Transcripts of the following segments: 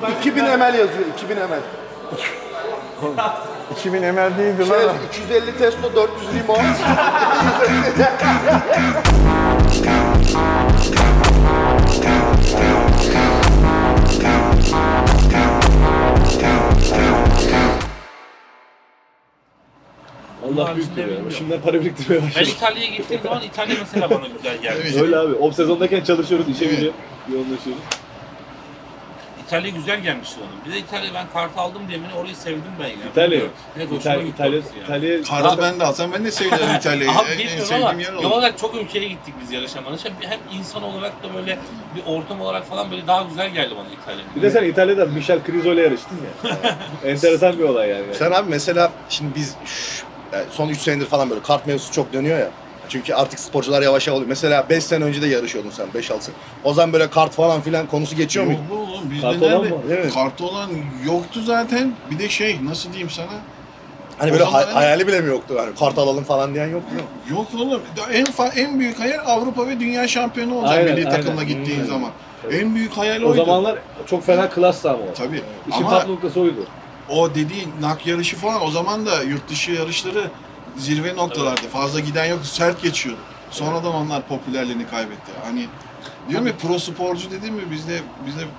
2000 ml yazıyor, 2000 ml. 2000 ml değildi lan. 250 testo, 400 limon. Allah büyüktür ya. Şimdiden para biriktirmeye Ben başladım. İtalya'ya gittiğim zaman İtalya mesela bana güzel geldi. Öyle abi. Off sezondayken çalışıyoruz, işe gidiyor. Yoğunlaşıyoruz. İtalya güzel gelmişti onun. Bir de İtalya ben kart aldım diye beni orayı sevdim ben ya. İtalya. Evet, hoşuma gitti orası ya. İtalya. Kartı ben de alsam ben de seviyorum İtalya'yı. Abi En bilmiyorum sevdiğim ama yer genel olur. olarak çok ülkeye gittik biz yarışa. Hem insan olarak da böyle bir ortam olarak falan böyle daha güzel geldi bana İtalya. Bir de sen İtalya'da Michel Criso'yla yarıştın ya. Enteresan bir olay yani. Sen abi mesela şimdi biz yani son 3 senedir falan böyle kart mevzusu çok dönüyor ya. Çünkü artık sporcular yavaş yavaş oluyor. Mesela 5 sene önce de yarışıyordun sen, 5-6 sene. O zaman böyle kart falan filan konusu geçiyor muydu? Yok oğlum bizde Kartı olan nerede? mı? Evet. Kartı olan yoktu zaten. Bir de nasıl diyeyim sana? Hani O böyle zaman hayali bile mi yoktu yani kart alalım falan diyen yoktu mu? Yok oğlum. En büyük hayal Avrupa ve Dünya şampiyonu olacak Aynen, milli takımla aynen. gittiğin zaman. Evet. En büyük hayal O oydu. zamanlar çok fena klas ama. Tabii. İşin Ama tap noktası oydu. o dediğin nak yarışı falan o zaman da yurt dışı yarışları zirve noktalardı. Fazla giden yoktu. Sert geçiyordu. Sonradan onlar popülerliğini kaybetti. Hani diyorum ya pro sporcu dedim mi bizde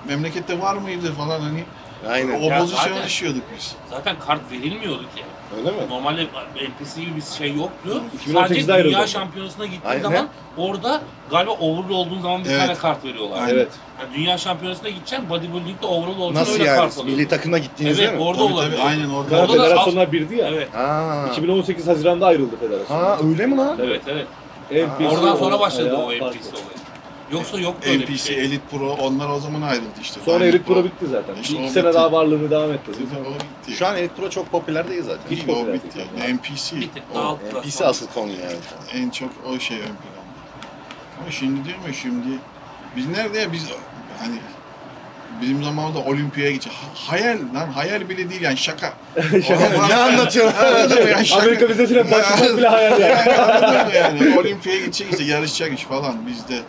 memlekette var mıydı falan hani Aynen. o Ya pozisyona zaten- düşüyorduk biz. Zaten kart verilmiyordu ki. Öyle mi? Normalde NPC gibi bir şey yoktu. 2018'de Sadece ayrıldı dünya ama. şampiyonasına gittiğin Aynen. zaman orada galiba overall olduğun zaman bir Evet. tane kart veriyorlar. Aynen. Evet. Yani dünya şampiyonasına gideceksin, bodybuilding'de overall olacaksın Nasıl öyle yani? kart alıyorsun. Milli takıma gittiğinizde Evet, mi? orada Tabii, olabilir. aynen orada. Karar Orada da federasyonlar birdi ya. Evet. Ha. 2018 Haziran'da ayrıldı federasyon. Ha öyle mi lan? Evet, evet. NPC Oradan sonra başladı ayağı o NPC farklı. olayı. Yoksa yoktu öyle bir NPC, şey. Elite Pro onlar o zaman ayrıldı işte. Sonra Final Elite Pro bitti zaten. İşte o 2 sene bitti. daha varlığını devam etti. O bitti. Şu an Elite Pro çok popüler değil zaten. Hiç Hiç popüler o bitti. değil. NPC. Bir tık daha alt klas NPC falan. asıl konu yani. En çok o şey ön planda. Ama şimdi diyorum ya biz nerede ya biz hani bizim zamanımızda olimpiyaya gideceğiz. Hayal lan hayal bile değil yani şaka. Ne anlatıyorsun? Anladın mı yani şaka. Amerika vizesine başlamak bile hayal yani. Yani anladın mı yani olimpiyaya gidecek işte yarışacak iş falan bizde.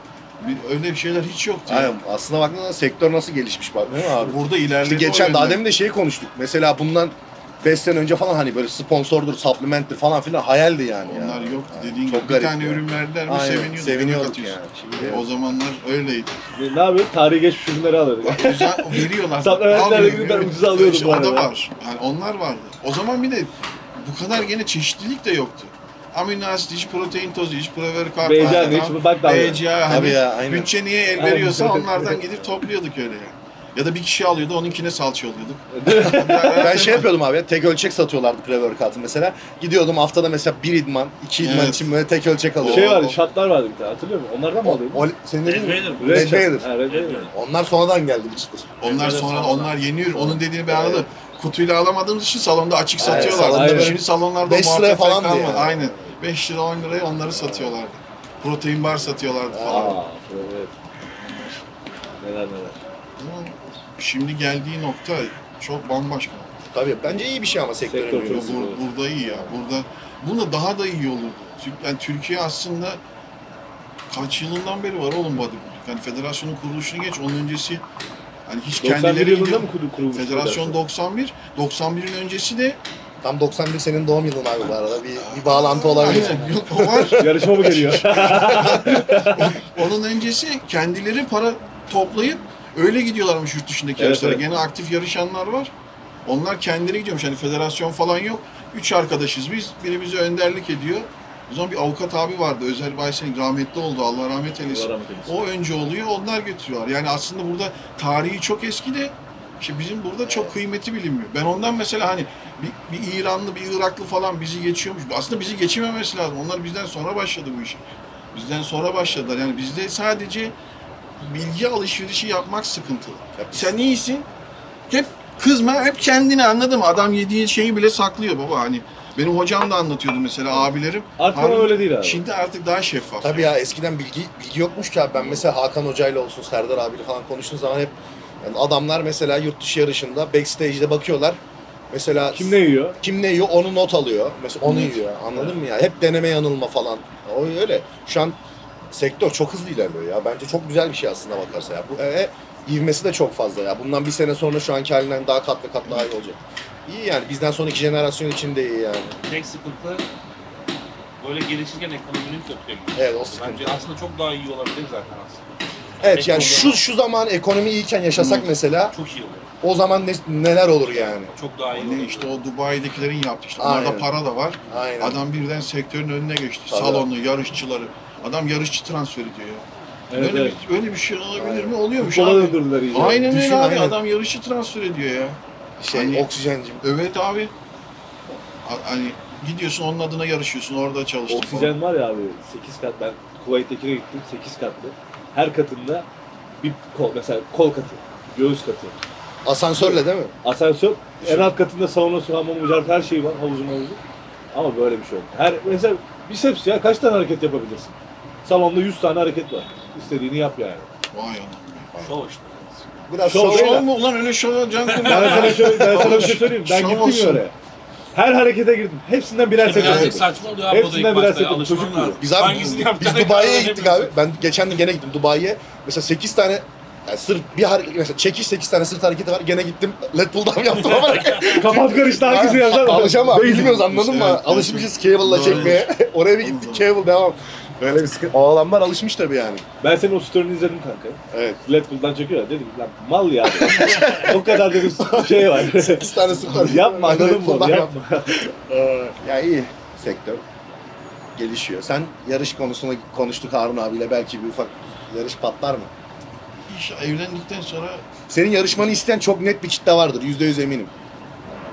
Öyle bir şeyler hiç yoktu. Aynen. Yani. Aslına baktığında sektör nasıl gelişmiş bak değil mi abi? Burada ilerledi. İşte geçen o daha yönden. demin de şeyi konuştuk. Mesela bundan 5 sene önce falan hani böyle sponsordur, supplement'tir falan filan hayaldi yani. Onlar ya. yok dediğin Çok gibi bir garip tane ya. ürün verdiler mi Aynen, seviniyorduk. seviniyorduk yemek yani. atıyorsun. Şimdi O zamanlar öyleydi. Ne yapıyor? Tarihi geçmiş ürünleri alıyorduk. Güzel veriyorlar. Supplementlerle Almıyor, gidip ben evet. ucuza alıyordum İşte bu o da arada. var. Yani onlar vardı. O zaman bir de bu kadar gene çeşitlilik de yoktu. Amino asit, iç protein tozu, iç pre-workout BCA ne, hiç bak da BCA Tabii hani ya, aynen. bütçe niye el Aynen. veriyorsa onlardan gidip topluyorduk öyle yani. Ya da bir kişi alıyordu, onunkine salça alıyorduk. Ben şey yapıyordum abi ya, tek ölçek satıyorlardı pre-workout'ı mesela. Gidiyordum haftada mesela 1 idman, 2 idman Evet. için böyle tek ölçek alıyordum. Şey vardı, şatlar vardı bir tane hatırlıyor musun? Onlardan mı alıyordun? Senin Red dediğin mi? Vader. Red shot. Vader. Ha, Red Vader. Onlar sonradan geldi bir çıtır. Onlar Evet, sonra sonradan. onlar yeni ürün. Onun dediğini ben anladım. Kutuyla alamadığımız için salonda açık Aynen, satıyorlar. salonda böyle Şimdi salonlarda 5 liraya muhabbet falan kalmadı. diye. Aynen. 5 lira 10 liraya onları satıyorlardı. Protein bar satıyorlardı falan. Aa, evet. Neler. Ama şimdi geldiği nokta çok bambaşka. Tabii bence iyi bir şey ama sektörün Sektör büyümesi. çok iyi. Burada iyi ya. Bunda daha da iyi olurdu. Yani Türkiye aslında kaç yılından beri var oğlum bodybuilding. Yani federasyonun kuruluşunu geç, onun öncesi hani hiç 91 kendileri yılında gidiyor. mı kurulmuş? Federasyon 91. 91'in öncesi de Tam 91 senin doğum yılın abi bu arada. Bir bağlantı olabilir. Aynen, yok o var. Yarışma mı geliyor? Onun öncesi kendileri para toplayıp öyle gidiyorlarmış yurt dışındaki Evet, yarışlara. evet. Gene aktif yarışanlar var. Onlar kendileri gidiyormuş. Hani federasyon falan yok. 3 arkadaşız biz. Biri bize önderlik ediyor. O zaman bir avukat abi vardı. Özel Baysen rahmetli oldu. Allah rahmet eylesin. Allah rahmet eylesin. O önce oluyor. Onlar götürüyorlar. Yani aslında burada tarihi çok eski de işte bizim burada çok kıymeti bilinmiyor. Ben ondan mesela hani bir İranlı, bir Iraklı falan bizi geçiyormuş. Aslında bizi geçememesi lazım. Onlar bizden sonra başladı bu işe. Bizden sonra başladılar. Yani bizde sadece bilgi alışverişi yapmak sıkıntılı. Sen iyisin. Hep kızma, hep kendini, anladın mı? Adam yediği şeyi bile saklıyor baba. Hani benim hocam da anlatıyordu mesela, abilerim. Artık ama öyle değil abi. Şimdi artık daha şeffaf. Tabii ya, eskiden bilgi yokmuş ki abi. Ben mesela Hakan Hoca'yla olsun, Serdar abiyle falan konuştuğum zaman hep yani adamlar mesela yurt dışı yarışında backstage'de bakıyorlar. Mesela Kim ne yiyor? kim ne yiyor onu not alıyor. Mesela onu yiyor. Anladın mı ya? Hep deneme yanılma falan. O öyle. Şu an sektör çok hızlı ilerliyor ya. Bence çok güzel bir şey aslında bakarsa ya. ivmesi de çok fazla ya. Bundan bir sene sonra şu anki halinden daha katlı daha iyi olacak. İyi yani bizden sonraki jenerasyon için de iyi yani. Tek sıkıntı böyle gelişirken ekonominin kötüye gidiyor. Evet o sıkıntı. Bence aslında çok daha iyi olabilir zaten aslında. Evet yani Ekonomi- şu zaman ekonomi iyiyken yaşasak mesela Çok iyi olur. o zaman neler olur yani. Çok daha iyi Ne olur. işte o Dubai'dekilerin yaptı işte. Onlarda Aynen. para da var. Aynen. Adam birden sektörün önüne geçti. Tabii. Salonu, yarışçıları. Adam yarışçı transfer ediyor ya. Evet, evet. Öyle bir şey olabilir mi? Oluyormuş Futbola abi. döndürdüler iyice. Aynen Düşün, öyle abi. aynen. Adam yarışçı transfer ediyor ya. Hani- Oksijencim. Evet abi. Hani gidiyorsun onun adına yarışıyorsun. Orada çalıştın. Oksijen var ya abi 8 kat, ben Kuveyt'tekine gittim 8 katlı. Her katında bir kol, mesela kol katı, göğüs katı, Asansörle değil mi? asansör, en alt katında saunası, hamamı, mücadele her şey var, havuzu. Ama böyle bir şey yok. Mesela biceps ya kaç tane hareket yapabilirsin? Salonda 100 tane hareket var. İstediğini yap yani. Vay anam. Şov işte. Biraz Şov- şov. Şov mu? Ulan öyle şov Can Kumar. Ben sana bir şey söyleyeyim. Ben Şov gittim olsun. ya oraya. Her harekete girdim. Hepsinden birer set Birazcık yapıyordum. saçma oluyor abi o da Hepsinden ilk birer başta set alışman çocuk lazım. Biz abi Hangisini biz yapacağını Dubai'ye karar gittik abi. veremiyorsun. Ben geçen de gene gittim Dubai'ye. Mesela 8 tane yani sırf bir hareket mesela çekiş 8 tane sırt hareketi var. Gene gittim lat pull down yaptım ama Kafam karıştı hangisi yapacağım? alışamam. Bilmiyoruz anladın mı? Evet, Alışmışız cable'la Doğru. çekmeye. Oraya bir gittik cable devam. Böyle bir sıkıntı. O adamlar alışmış tabii yani. Ben senin o story'ini izledim kanka. Evet. Letpool'dan çekiyor ya, dedim lan mal ya. O kadar dedim şey var. 8 tane sırt hareketi. Yapma var. anladın Lat pull mı? down Yapma. Ya iyi sektör. Gelişiyor. Sen yarış konusunda konuştuk Harun abiyle. Belki bir ufak yarış patlar mı? İş evlendikten sonra Senin yarışmanı isteyen çok net bir kitle vardır. %100 eminim.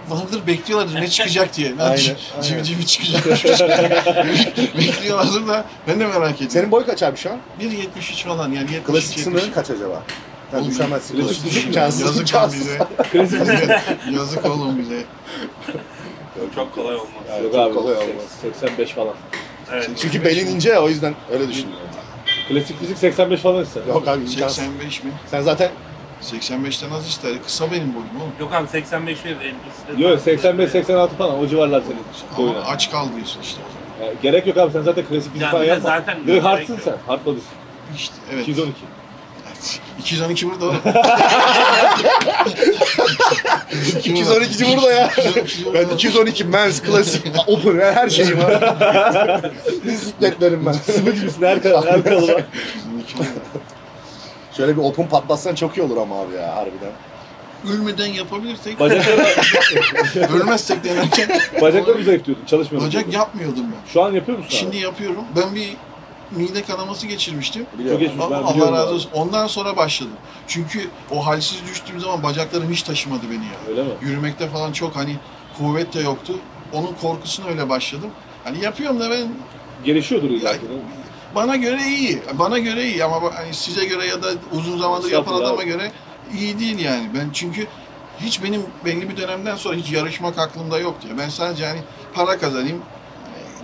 vardır bekliyorlardır ne çıkacak diye. Aynen, Civcivi çıkacak. Bekliyorlardır da ben de merak ediyorum. Senin boy kaç abi şu an? 1.73 falan yani 70 Klasik sınırın kaç acaba? Sen Oğlum, düşemezsin. klasik düşük mü? İmkansız, Yazık lan imkansız. bize. Klasik. Yazık oğlum bize. Çok kolay olmaz. Yani Yok çok abi, kolay olmaz. 85 falan. Evet. Çünkü belin ince ya o yüzden öyle düşünüyorum. Klasik fizik 85 falan ister. Yok abi imkansız. 85 mi? Sen zaten 85'ten az ister. Kısa benim boyum oğlum. Yok abi 85 verir elbise. Yok 85-86 falan o civarlar senin Ama boyuna. aç kaldıysa işte o zaman. Yani gerek yok abi, sen zaten klasik fizik Yani falan bir de yapma. zaten Direkt gerek hardsın yok. sen, hard body'sin. İşte evet. 212. 212 burada oğlum. 212'ci burada ya. Ben 212 men's klasik open her şeyim var. Bisikletlerim ben. Sıvı gibisin her kalıba. Şöyle bir open patlatsan çok iyi olur ama abi ya harbiden. Ölmeden yapabilirsek, Bacakları, ölmezsek denerken bacakları zayıf diyordun, çalışmıyordun. bacak yapmıyordum ben. Şu an yapıyor musun Şimdi abi? yapıyorum. Ben bir mide kanaması geçirmiştim. Çok geçmiş, ben Allah biliyorum razı abi. olsun. Ondan sonra başladım. Çünkü o halsiz düştüğüm zaman bacaklarım hiç taşımadı beni ya. Öyle mi? Yürümekte falan çok hani kuvvet de yoktu. Onun korkusuna öyle başladım. Hani yapıyorum da ben Gelişiyordur illa Ya, ki. değil mi? bana göre iyi. Bana göre iyi ama hani size göre ya da uzun zamandır yapan Estağfurullah adama abi. göre iyi değil yani. Ben çünkü hiç benim belli bir dönemden sonra hiç yarışmak aklımda yoktu. Ya. Ben sadece hani para kazanayım,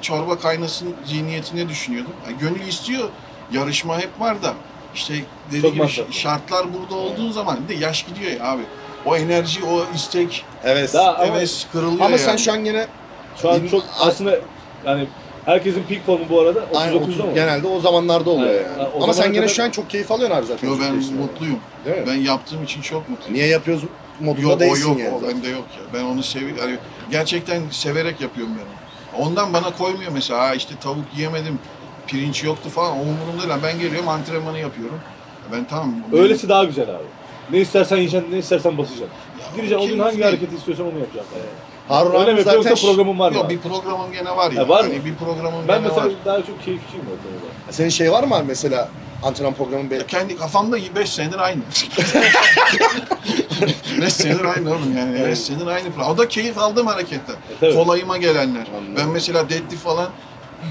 çorba kaynasın zihniyetine düşünüyordum. Yani gönül istiyor, yarışma hep var da işte Çok dediğim gibi masraflı. şartlar burada olduğun zaman bir de yaş gidiyor ya abi. O enerji, o istek, Evet. Daha ama, heves kırılıyor Ama yani. sen şu an gene şu an çok aslında yani herkesin peak formu bu arada aynı 39'da mı? genelde o zamanlarda oluyor Evet. yani. Ha, o Ama sen zamana gene kadar- şu an çok keyif alıyorsun abi zaten. Yo, ben Ciddi mutluyum. Değil mi? Ben yaptığım için çok mutluyum. Niye yapıyoruz modunda Yok o değilsin yok, yani. o bende yok ya. Ben onu seviyorum. Yani gerçekten severek yapıyorum ben onu. Ondan bana koymuyor mesela. Ha işte tavuk yiyemedim, pirinç yoktu falan. O umurumda değil. Ben geliyorum antrenmanı yapıyorum. Ben tamam. Öylesi daha güzel abi. Ne istersen yiyeceksin, ne istersen basacaksın. Gireceksin, o gün hangi keyifli. hareketi istiyorsan onu yapacaksın. Harun Öyle mi abi yapıyorsun, zaten yoksa programın var mı? Yok abi? bir programım gene var ya. Ha, var hani mı? bir programım Ben gene mesela var. daha çok keyifçiyim o konuda. senin şey var mı abi mesela antrenman programın belli? Kendi kafamda 5 senedir aynı. 5 senedir aynı oğlum yani. 5 senedir aynı plan. O da keyif aldığım hareketler. tabii. Kolayıma gelenler. Anladım. Ben mesela deadlift falan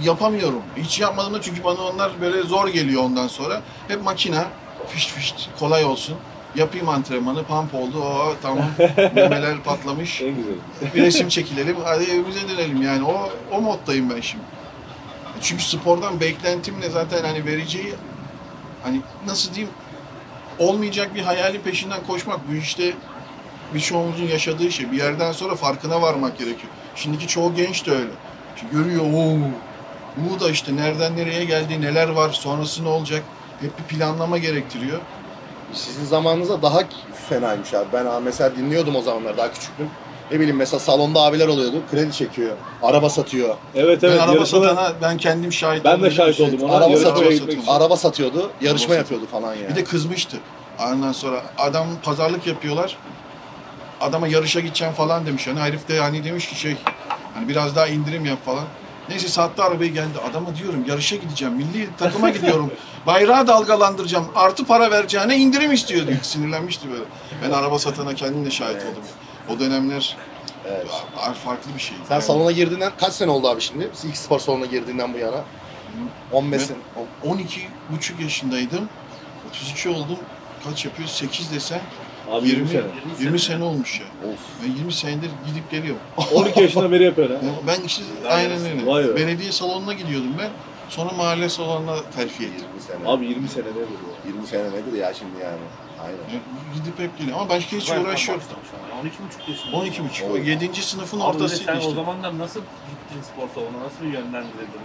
yapamıyorum. Hiç yapmadım da çünkü bana onlar böyle zor geliyor ondan sonra. Hep makina, fişt fişt, kolay olsun. Yapayım antrenmanı, pump oldu, tamam, memeler patlamış. En güzeli. Bir resim çekilelim, hadi evimize dönelim yani. O moddayım ben şimdi. Çünkü spordan beklentimle zaten hani vereceği, hani nasıl diyeyim, olmayacak bir hayalin peşinden koşmak. Bu işte birçoğumuzun yaşadığı şey. Bir yerden sonra farkına varmak gerekiyor. Şimdiki çoğu genç de öyle. İşte görüyor, bu da işte nereden nereye geldi, neler var, sonrası ne olacak. Hep bir planlama gerektiriyor. Sizin zamanınızda daha fenaymış abi. Ben mesela dinliyordum o zamanlar, daha küçüktüm. Ne bileyim mesela salonda abiler oluyordu. Kredi çekiyor, araba satıyor. Evet Ben araba yarışmalar- satana ben kendim şahit Ben de oldum. şahit oldum ona. Araba Yarışmaya satıyor, gitmek için. araba satıyordu, yarışma Araba yapıyordu falan yani. Bir de kızmıştı. Ondan sonra adam pazarlık yapıyorlar. Adama yarışa gideceğim falan demiş. Hani herif de hani demiş ki hani biraz daha indirim yap falan. Neyse sattı arabayı geldi. Adama diyorum yarışa gideceğim. Milli takıma gidiyorum. Bayrağı dalgalandıracağım. Artı para vereceğine indirim istiyor diyor. Sinirlenmişti böyle. Ben araba satana kendim de şahit oldum. O dönemler Evet. farklı bir şey. Sen salona girdiğinden kaç sene oldu abi şimdi? İlk spor salonuna girdiğinden bu yana. 15 Ben- sene. 12,5 yaşındaydım. 32 oldum. Kaç yapıyor? 8 desen Abi 20 sene. 20 sene olmuş ya. Of. Ben 20 senedir gidip geliyorum. 12 yaşından beri yapıyor ha. Ben işte aynen Vay öyle. be. Belediye salonuna gidiyordum ben. Sonra mahalle salonuna terfi ettim. 20 sene. Abi 20 sene ne bu? 20 sene nedir ya şimdi yani? Aynen. Gidip hep geliyorum ama başka hiç uğraş yok. 12,5 yaşında. 12,5. Oy. 7. sınıfın Abi bir de ortasıydı sen o işte. zamanlar nasıl gittin spor salonuna, nasıl yönlendirdin?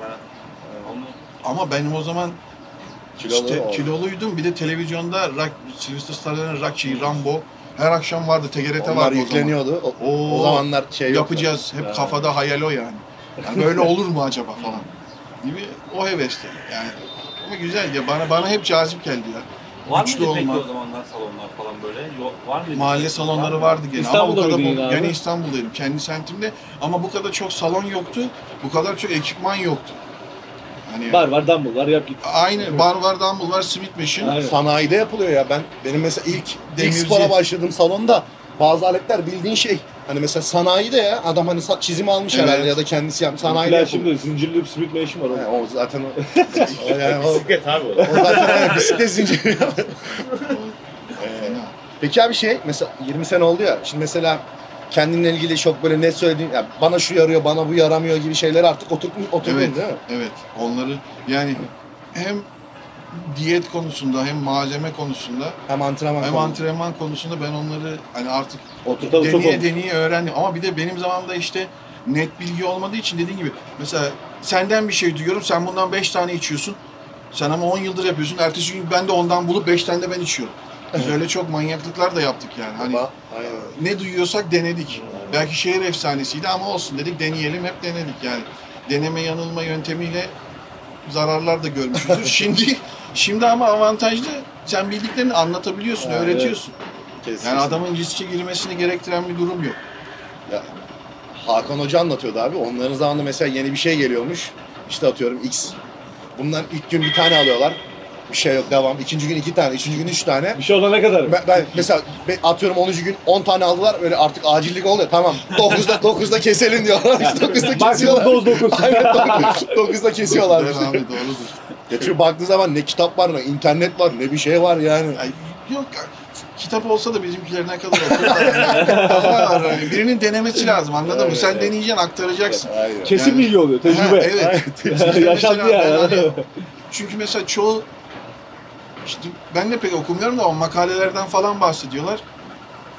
Onu Ama benim o zaman Kilolu işte oldu. kiloluydum. Bir de televizyonda Sylvester Stallone'ın Rocky, Rambo her akşam vardı. TGRT Onlar vardı o zaman. yükleniyordu. O zamanlar şey yok. Yapacağız. Hep kafada hayal o yani. Yani böyle olur mu acaba falan. Gibi o hevesli. Yani ama güzel ya bana hep cazip geldi ya. var Güçlü mıydı peki olmak. o zamanlar salonlar falan böyle? Var mıydı? Mahalle salonları Var mı? vardı gene ama İstanbul'da bu kadar mıydın yine abi? yani İstanbul'daydım kendi semtimde ama bu kadar çok salon yoktu. Bu kadar çok ekipman yoktu. Hani Var Dumble var yap git. aynı bar var, dumbbell var, Smith machine. Aynen. Sanayide yapılıyor ya. Benim mesela ilk Demirci. spora başladığım salonda bazı aletler bildiğin şey. Hani mesela sanayide ya adam hani çizim almış Evet. herhalde ya da kendisi yapmış. Sanayide Flash yapılıyor. şimdi zincirli bir Smith Machine var. He, Oğlum. o zaten o yani o Bisiklet abi o. zaten bisiklet zinciri. Fena. Peki abi mesela 20 sene oldu ya. Şimdi mesela kendinle ilgili çok böyle net söylediğin, ya bana şu yarıyor, bana bu yaramıyor gibi şeyleri artık oturdun Evet. değil mi? Evet. Onları yani hem diyet konusunda hem malzeme konusunda Hem antrenman hem konu. antrenman konusunda ben onları hani artık Oturtalı çok olmuş. deneye öğrendim. Ama bir de benim zamanımda işte net bilgi olmadığı için dediğin gibi mesela senden bir şey duyuyorum sen bundan 5 tane içiyorsun. Sen ama 10 yıldır yapıyorsun. Ertesi gün ben de ondan bulup 5 tane de ben içiyorum. Biz öyle çok manyaklıklar da yaptık yani. Hani Aynen. ne duyuyorsak denedik. Belki şehir efsanesiydi ama olsun dedik deneyelim hep denedik yani. Deneme yanılma yöntemiyle zararlar da görmüşüzdür. Şimdi ama avantajlı. Sen bildiklerini anlatabiliyorsun, Evet. öğretiyorsun. Kesin. Yani adamın riske girmesini gerektiren bir durum yok. Ya, Hakan Hoca anlatıyordu abi. Onların zamanında mesela yeni bir şey geliyormuş. İşte atıyorum X. Bunlar ilk gün bir tane alıyorlar. Bir şey yok devam. İkinci gün 2 tane, üçüncü gün 3 tane. Bir şey olana ne kadar? Ben mesela atıyorum 10. gün 10 tane aldılar. Böyle artık acillik oluyor. Tamam. 9'da keselim diyorlar. 9'da Maksimum kesiyorlar. doz 9. Aynen 9'da kesiyorlar. Evet abi doğrudur. Ya çünkü baktığı zaman ne kitap var, ne internet var, ne bir şey var yani. Ay, yok kitap olsa da bizimkiler ne kadar okurlar. Yani birinin denemesi lazım anladın mı? Evet, Sen evet. deneyeceksin, aktaracaksın. Aynen. Kesin bilgi oluyor, Ha, tecrübe. evet. Yaşandı Mesela yani. ben hani- çünkü mesela çoğu işte ben de pek okumuyorum da ama makalelerden falan bahsediyorlar.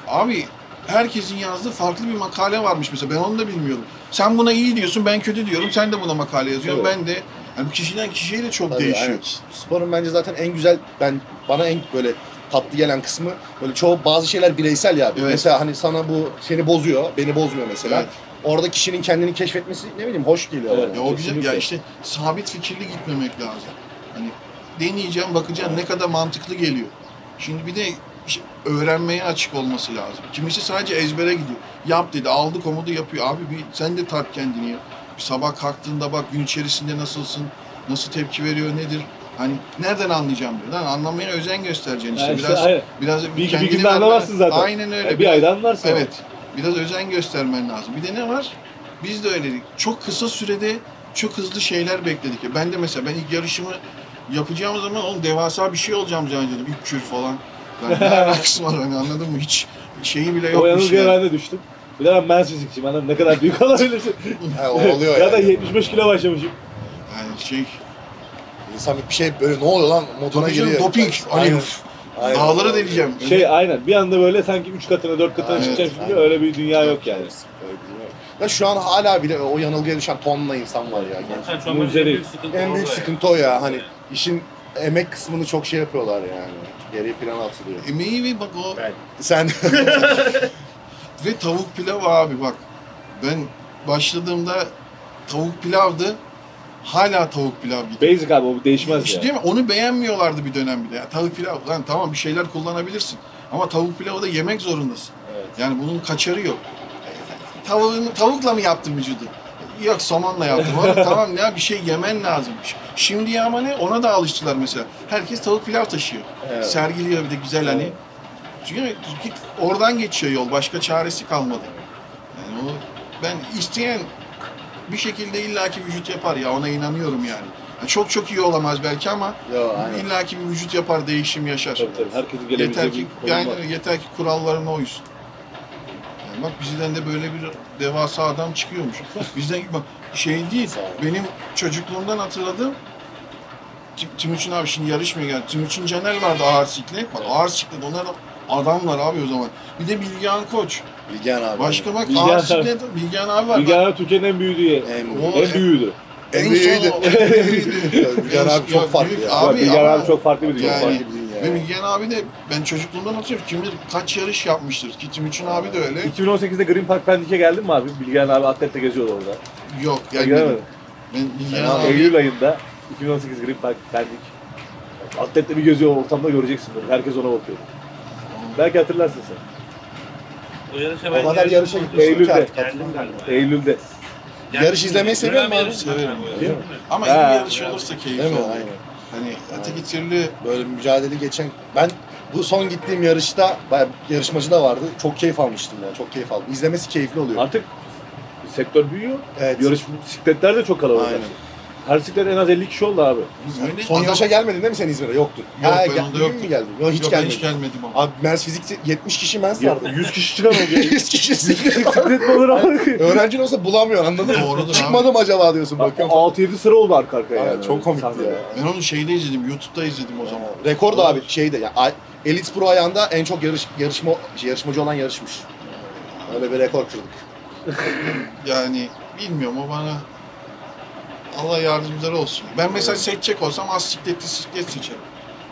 Abi herkesin yazdığı farklı bir makale varmış mesela ben onu da bilmiyorum. Sen buna iyi diyorsun ben kötü diyorum sen de buna makale yazıyorsun Evet. ben de yani bu kişiden kişiye de çok Tabii, değişiyor. aynen. Sporun bence zaten en güzel, bana en böyle tatlı gelen kısmı böyle çoğu bazı şeyler bireysel ya. Evet. Mesela hani sana bu seni bozuyor, beni bozmuyor mesela. Evet. Orada kişinin kendini keşfetmesi ne bileyim hoş geliyor. Evet. bana. Ya o güzel Kesinlikle. ya işte sabit fikirli gitmemek lazım. Hani deneyeceğim bakacağım ne kadar mantıklı geliyor. Şimdi bir de işte öğrenmeye açık olması lazım. Kimisi sadece ezbere gidiyor. Yap dedi aldı komodu yapıyor. Abi bir sen de tart kendini ya. Bir sabah kalktığında bak gün içerisinde nasılsın? Nasıl tepki veriyor nedir? Hani nereden anlayacağım diyor. Lan anlamaya özen göstereceksin işte. Yani işte, Biraz aynen. biraz Bir kendini günde vermen- anlamazsın zaten. Aynen öyle. Yani bir ayda anlarsın. Evet. Biraz özen göstermen lazım. Bir de ne var? Biz de öyleydik. Çok kısa sürede çok hızlı şeyler bekledik. Ben de mesela ben ilk yarışımı yapacağım zaman oğlum devasa bir şey olacağım zannediyordum. 3 kür falan. Yani ne alakası var hani anladın mı? Hiç şeyi bile O yokmuş yanılgıya yani. ben de düştüm. Bir de ben mens fizikçiyim. Anladın ne kadar büyük olabilirsin. Ha, o oluyor Ya da yani. 75 kilo başlamışım. Yani şey, İnsan bir şey böyle ne oluyor lan moduna tabii canım, giriyor. doping. Hani Aynen. üf, Aynen. dağları deleceğim. Aynen bir anda böyle sanki 3 katına 4 katına Evet, çıkacağım şimdi aynen. öyle bir dünya yok yani. Öyle bir dünya yok. Ya şu an hala bile o yanılgıya düşen tonla insan var ya. Zaten şu an bence en Muzeri. büyük sıkıntı En orada büyük ya. sıkıntı o ya. Hani işin emek kısmını çok şey yapıyorlar yani. Geri plana atılıyor. Emeği ve bak o Sen ve tavuk pilav abi bak. Ben başladığımda tavuk pilavdı. Hala tavuk pilav gidiyor. Basic abi o değişmez İşte ya. değil mi? Onu beğenmiyorlardı bir dönem bile. Ya, tavuk pilav lan tamam bir şeyler kullanabilirsin. Ama tavuk pilavı da yemek zorundasın. Evet. Yani bunun kaçarı yok. Tavukla mı yaptın vücudu? Yok somonla yaptım. Oğlum tamam ya bir şey yemen lazım. Şimdi ya ama ne? Ona da alıştılar mesela. Herkes tavuk pilav taşıyor. Evet. Sergiliyor bir de güzel hani. Evet. Çünkü oradan geçiyor yol. Başka çaresi kalmadı. Yani o, ben isteyen bir şekilde illaki vücut yapar ya ona inanıyorum yani. Yani çok çok iyi olamaz belki ama Yo, aynen. illaki bir vücut yapar, değişim yaşar. Tabii tabii. Herkesin Yeter gelebileceği ki bir konum yani var. yeter ki kurallarına uysun. Yani bak bizden de böyle bir devasa adam çıkıyormuş. Bizden bak şey değil. Sağ ol. Benim çocukluğumdan hatırladığım Timuçin abi şimdi yarışmaya geldi. Timuçin Caner vardı ağır siklet. Bak ağır siklet onlar da adamlar abi o zaman. Bir de Bilgehan Koç. Bilgehan abi. Başka bak Bilgehan ağır abi. siklet Bilgehan abi var. Bilgehan abi Türkiye'nin en büyüğü. En büyüğüydü. En büyüğüydü. Bilgehan abi çok farklı büyük ya. abi Bilgehan ama- abi çok farklı bir dünya. Yani- Farklı bir dünya. Ve Bilgehan abi de ben çocukluğumdan hatırlıyorum. Kim bilir kaç yarış yapmıştır. Ki Timuçin abi de öyle. 2018'de Green Park Pendik'e geldin mi abi? Bilgehan abi atletle geziyordu orada. Yok Gelmedin. gelmedim. Ben Bilgehan abi Eylül ayında 2018 Green Park Pendik. Atletle bir geziyor ortamda göreceksin böyle. Herkes ona bakıyor. Belki hatırlarsın sen. O yarışa O ben kadar geldim. yarışa gitmiştim ki Eylül'de. artık Geldim hatırlamıyorum. galiba. Eylül'de. Yarış izlemeyi seviyor musun abi? Yarış Severim. Değil mi? ama Ha. iyi bir yarış olursa keyifli Değil mi? olur. Aynen. Hani öteki türlü Böyle mücadele geçen... Ben bu son gittiğim yarışta bayağı yarışmacı da vardı. Çok keyif almıştım yani. Çok keyif aldım. İzlemesi keyifli oluyor. Artık sektör büyüyor. Evet. Yarış bisikletler de çok kalabalık. Aynen. Her bisiklet en az 50 kişi oldu abi. öyle Son yarışa gelmedin değil mi sen İzmir'e? Yoktun. Yok, ben gel- onda bugün yoktum. mü geldin? Yok hiç Yok, ben gelmedin. hiç gelmedim ama. Abi Mens Fizik'te 70 kişi Mens vardı. 100 kişi çıkan oldu. 100 kişi siklet. Bisiklet mi olur abi? Öğrencin olsa bulamıyor anladın mı? Doğrudur abi. Çıkmadım acaba diyorsun bakıyorum. 6-7 sıra oldu arka arkaya Aynen, yani. çok komikti Sahnede. ya. Ben onu şeyde izledim, YouTube'da izledim o zaman. Rekor da abi şeyde ya Elite Pro ayağında en çok yarışmacı olan yarışmış. Öyle bir rekor kırdık. Yani bilmiyorum o bana Allah yardımcıları olsun. Ben mesela seçecek olsam az sikletli siklet seçerim.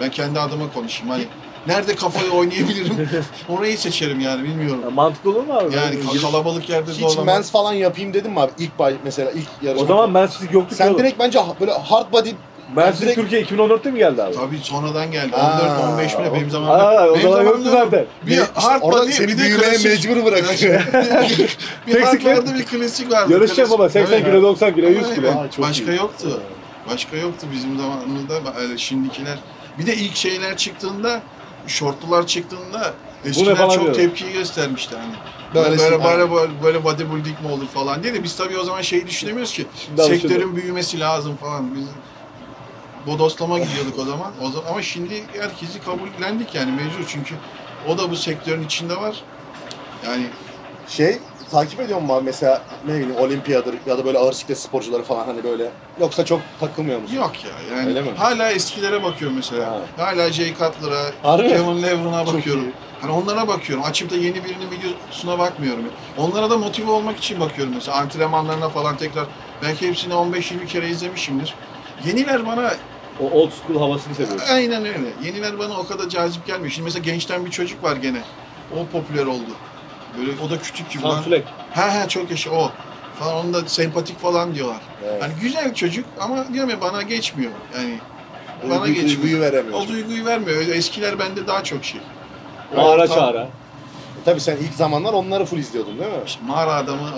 Ben kendi adıma konuşayım. Hani nerede kafayı oynayabilirim orayı seçerim yani bilmiyorum. Ya mantıklı olur mu abi? Yani kalabalık yerde Hiç zorlamam. mens falan yapayım dedim mi abi? Mesela ilk yarışma. O zaman Men's Fizik yoktu ki sen oğlum. direkt bence böyle hard body Men's Fizik direkt- Türkiye 2014'te mi geldi abi? Tabii sonradan geldi. Aa, 14-15 bile benim o zamanımda. o benim zaman yoktu zamanımda zaten. Bir hard orada body seni bir de büyümeye klasik. mecbur bırakıyor. bir Tek hard siklet- vardı bir klasik vardı. Yarışacak Klasik. baba 80 Evet. kilo 90 kilo 100 Evet. kilo. Aa, çok Başka iyi. yoktu. Başka yoktu bizim zamanımızda. Öyle şimdikiler. Bir de ilk şeyler çıktığında, şortlular çıktığında eskiler falan çok diyorlar. tepki göstermişti hani. Böylesi- Böyle bodybuilding mi olur falan diye de biz tabii o zaman şeyi düşünemiyoruz ki Şimdi alışıldı. sektörün büyümesi lazım falan. Biz bodoslama gidiyorduk o zaman. Ama şimdi herkesi kabullendik yani mecbur çünkü o da bu sektörün içinde var. Yani Takip ediyor musun abi mesela ne bileyim olimpiyadır ya da böyle ağır siklet sporcuları falan hani böyle yoksa çok takılmıyor musun? yok ya yani Öyle mi? hala eskilere bakıyorum mesela. Ha. Hala Jay Cutler'a, Harbi mi? Kevin Leveren'a Çok bakıyorum. iyi. Hani onlara bakıyorum. Açıp da yeni birinin videosuna bakmıyorum. Onlara da motive olmak için bakıyorum mesela. Antrenmanlarına falan tekrar. Belki hepsini 15-20 kere izlemişimdir. Yeniler bana O old school havasını seviyorum. aynen öyle. Yeniler bana o kadar cazip gelmiyor. Şimdi mesela gençten bir çocuk var gene. O popüler oldu. Böyle o da küçük gibi lan. Samflek. Ha çok yaşa o. Falan onu da sempatik falan diyorlar. Evet. Hani güzel çocuk ama diyorum ya bana geçmiyor. Yani bana Duygu- geçmiyor. duyguyu veremiyor. O duyguyu vermiyor. Öyle eskiler bende daha çok şey. Bağıra Tam- çağıra. Tabii sen ilk zamanlar onları full izliyordun değil mi? İşte mağara adamı.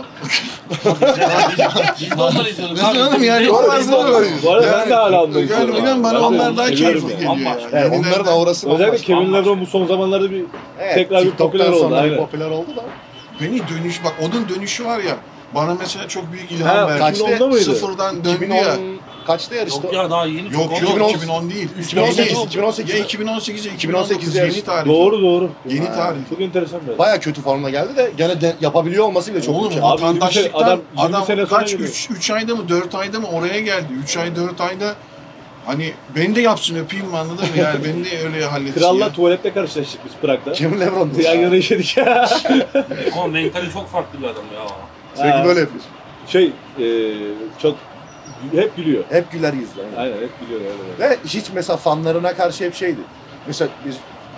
Biz de onları izliyorduk. Nasıl abi. oğlum yani? Biz de- Doğru, Olmaz biz de mı? onları Bu arada ben de hala onları Yani izliyorum. bilmem bana Ben de onlar daha seviyorum keyifli yani. geliyor Bambaşka. yani. Evet, onların Yenilerden- aurası Özellikle bambaşka. Kevin Lebron bu son zamanlarda bir Evet, tekrar bir TikTok'tan popüler oldu, sonra bir aynen. popüler oldu da. Beni dönüş bak onun dönüşü var ya. Bana mesela çok büyük Ha, ilham verdi. kaçtı? 2010'da mıydı? Sıfırdan döndü 2010 ya. kaçta yarıştı? Yok ya daha yeni çok Yok oldu. yok 2010 2010 değil. 2018, Yeni. 2018. Ya 2018 ya 2018 2019 yarış. yeni tarih. Doğru. Yeni Ha. tarih. Çok enteresan bir. Baya kötü formuna geldi de gene de yapabiliyor olması bile çok Oğlum mükemmel. Abi, vatandaşlıktan 20 adam, sene sonra kaç geliyor. 3 ayda mı 4 ayda mı oraya geldi. 3 ay 4 ayda hani beni de yapsın öpeyim mi anladın mı? Yani beni de öyle halletsin Kralla ya. tuvalette karşılaştık biz Prag'da. Kevin Lebron. Yan yana işedik. Ama mentali çok farklı bir adam ya. Sürekli böyle yapıyor. Çok Hep gülüyor. Hep güler yüzlü. Aynen. Aynen hep gülüyor öyle. Ve hiç mesela fanlarına karşı hep şeydi. Mesela biz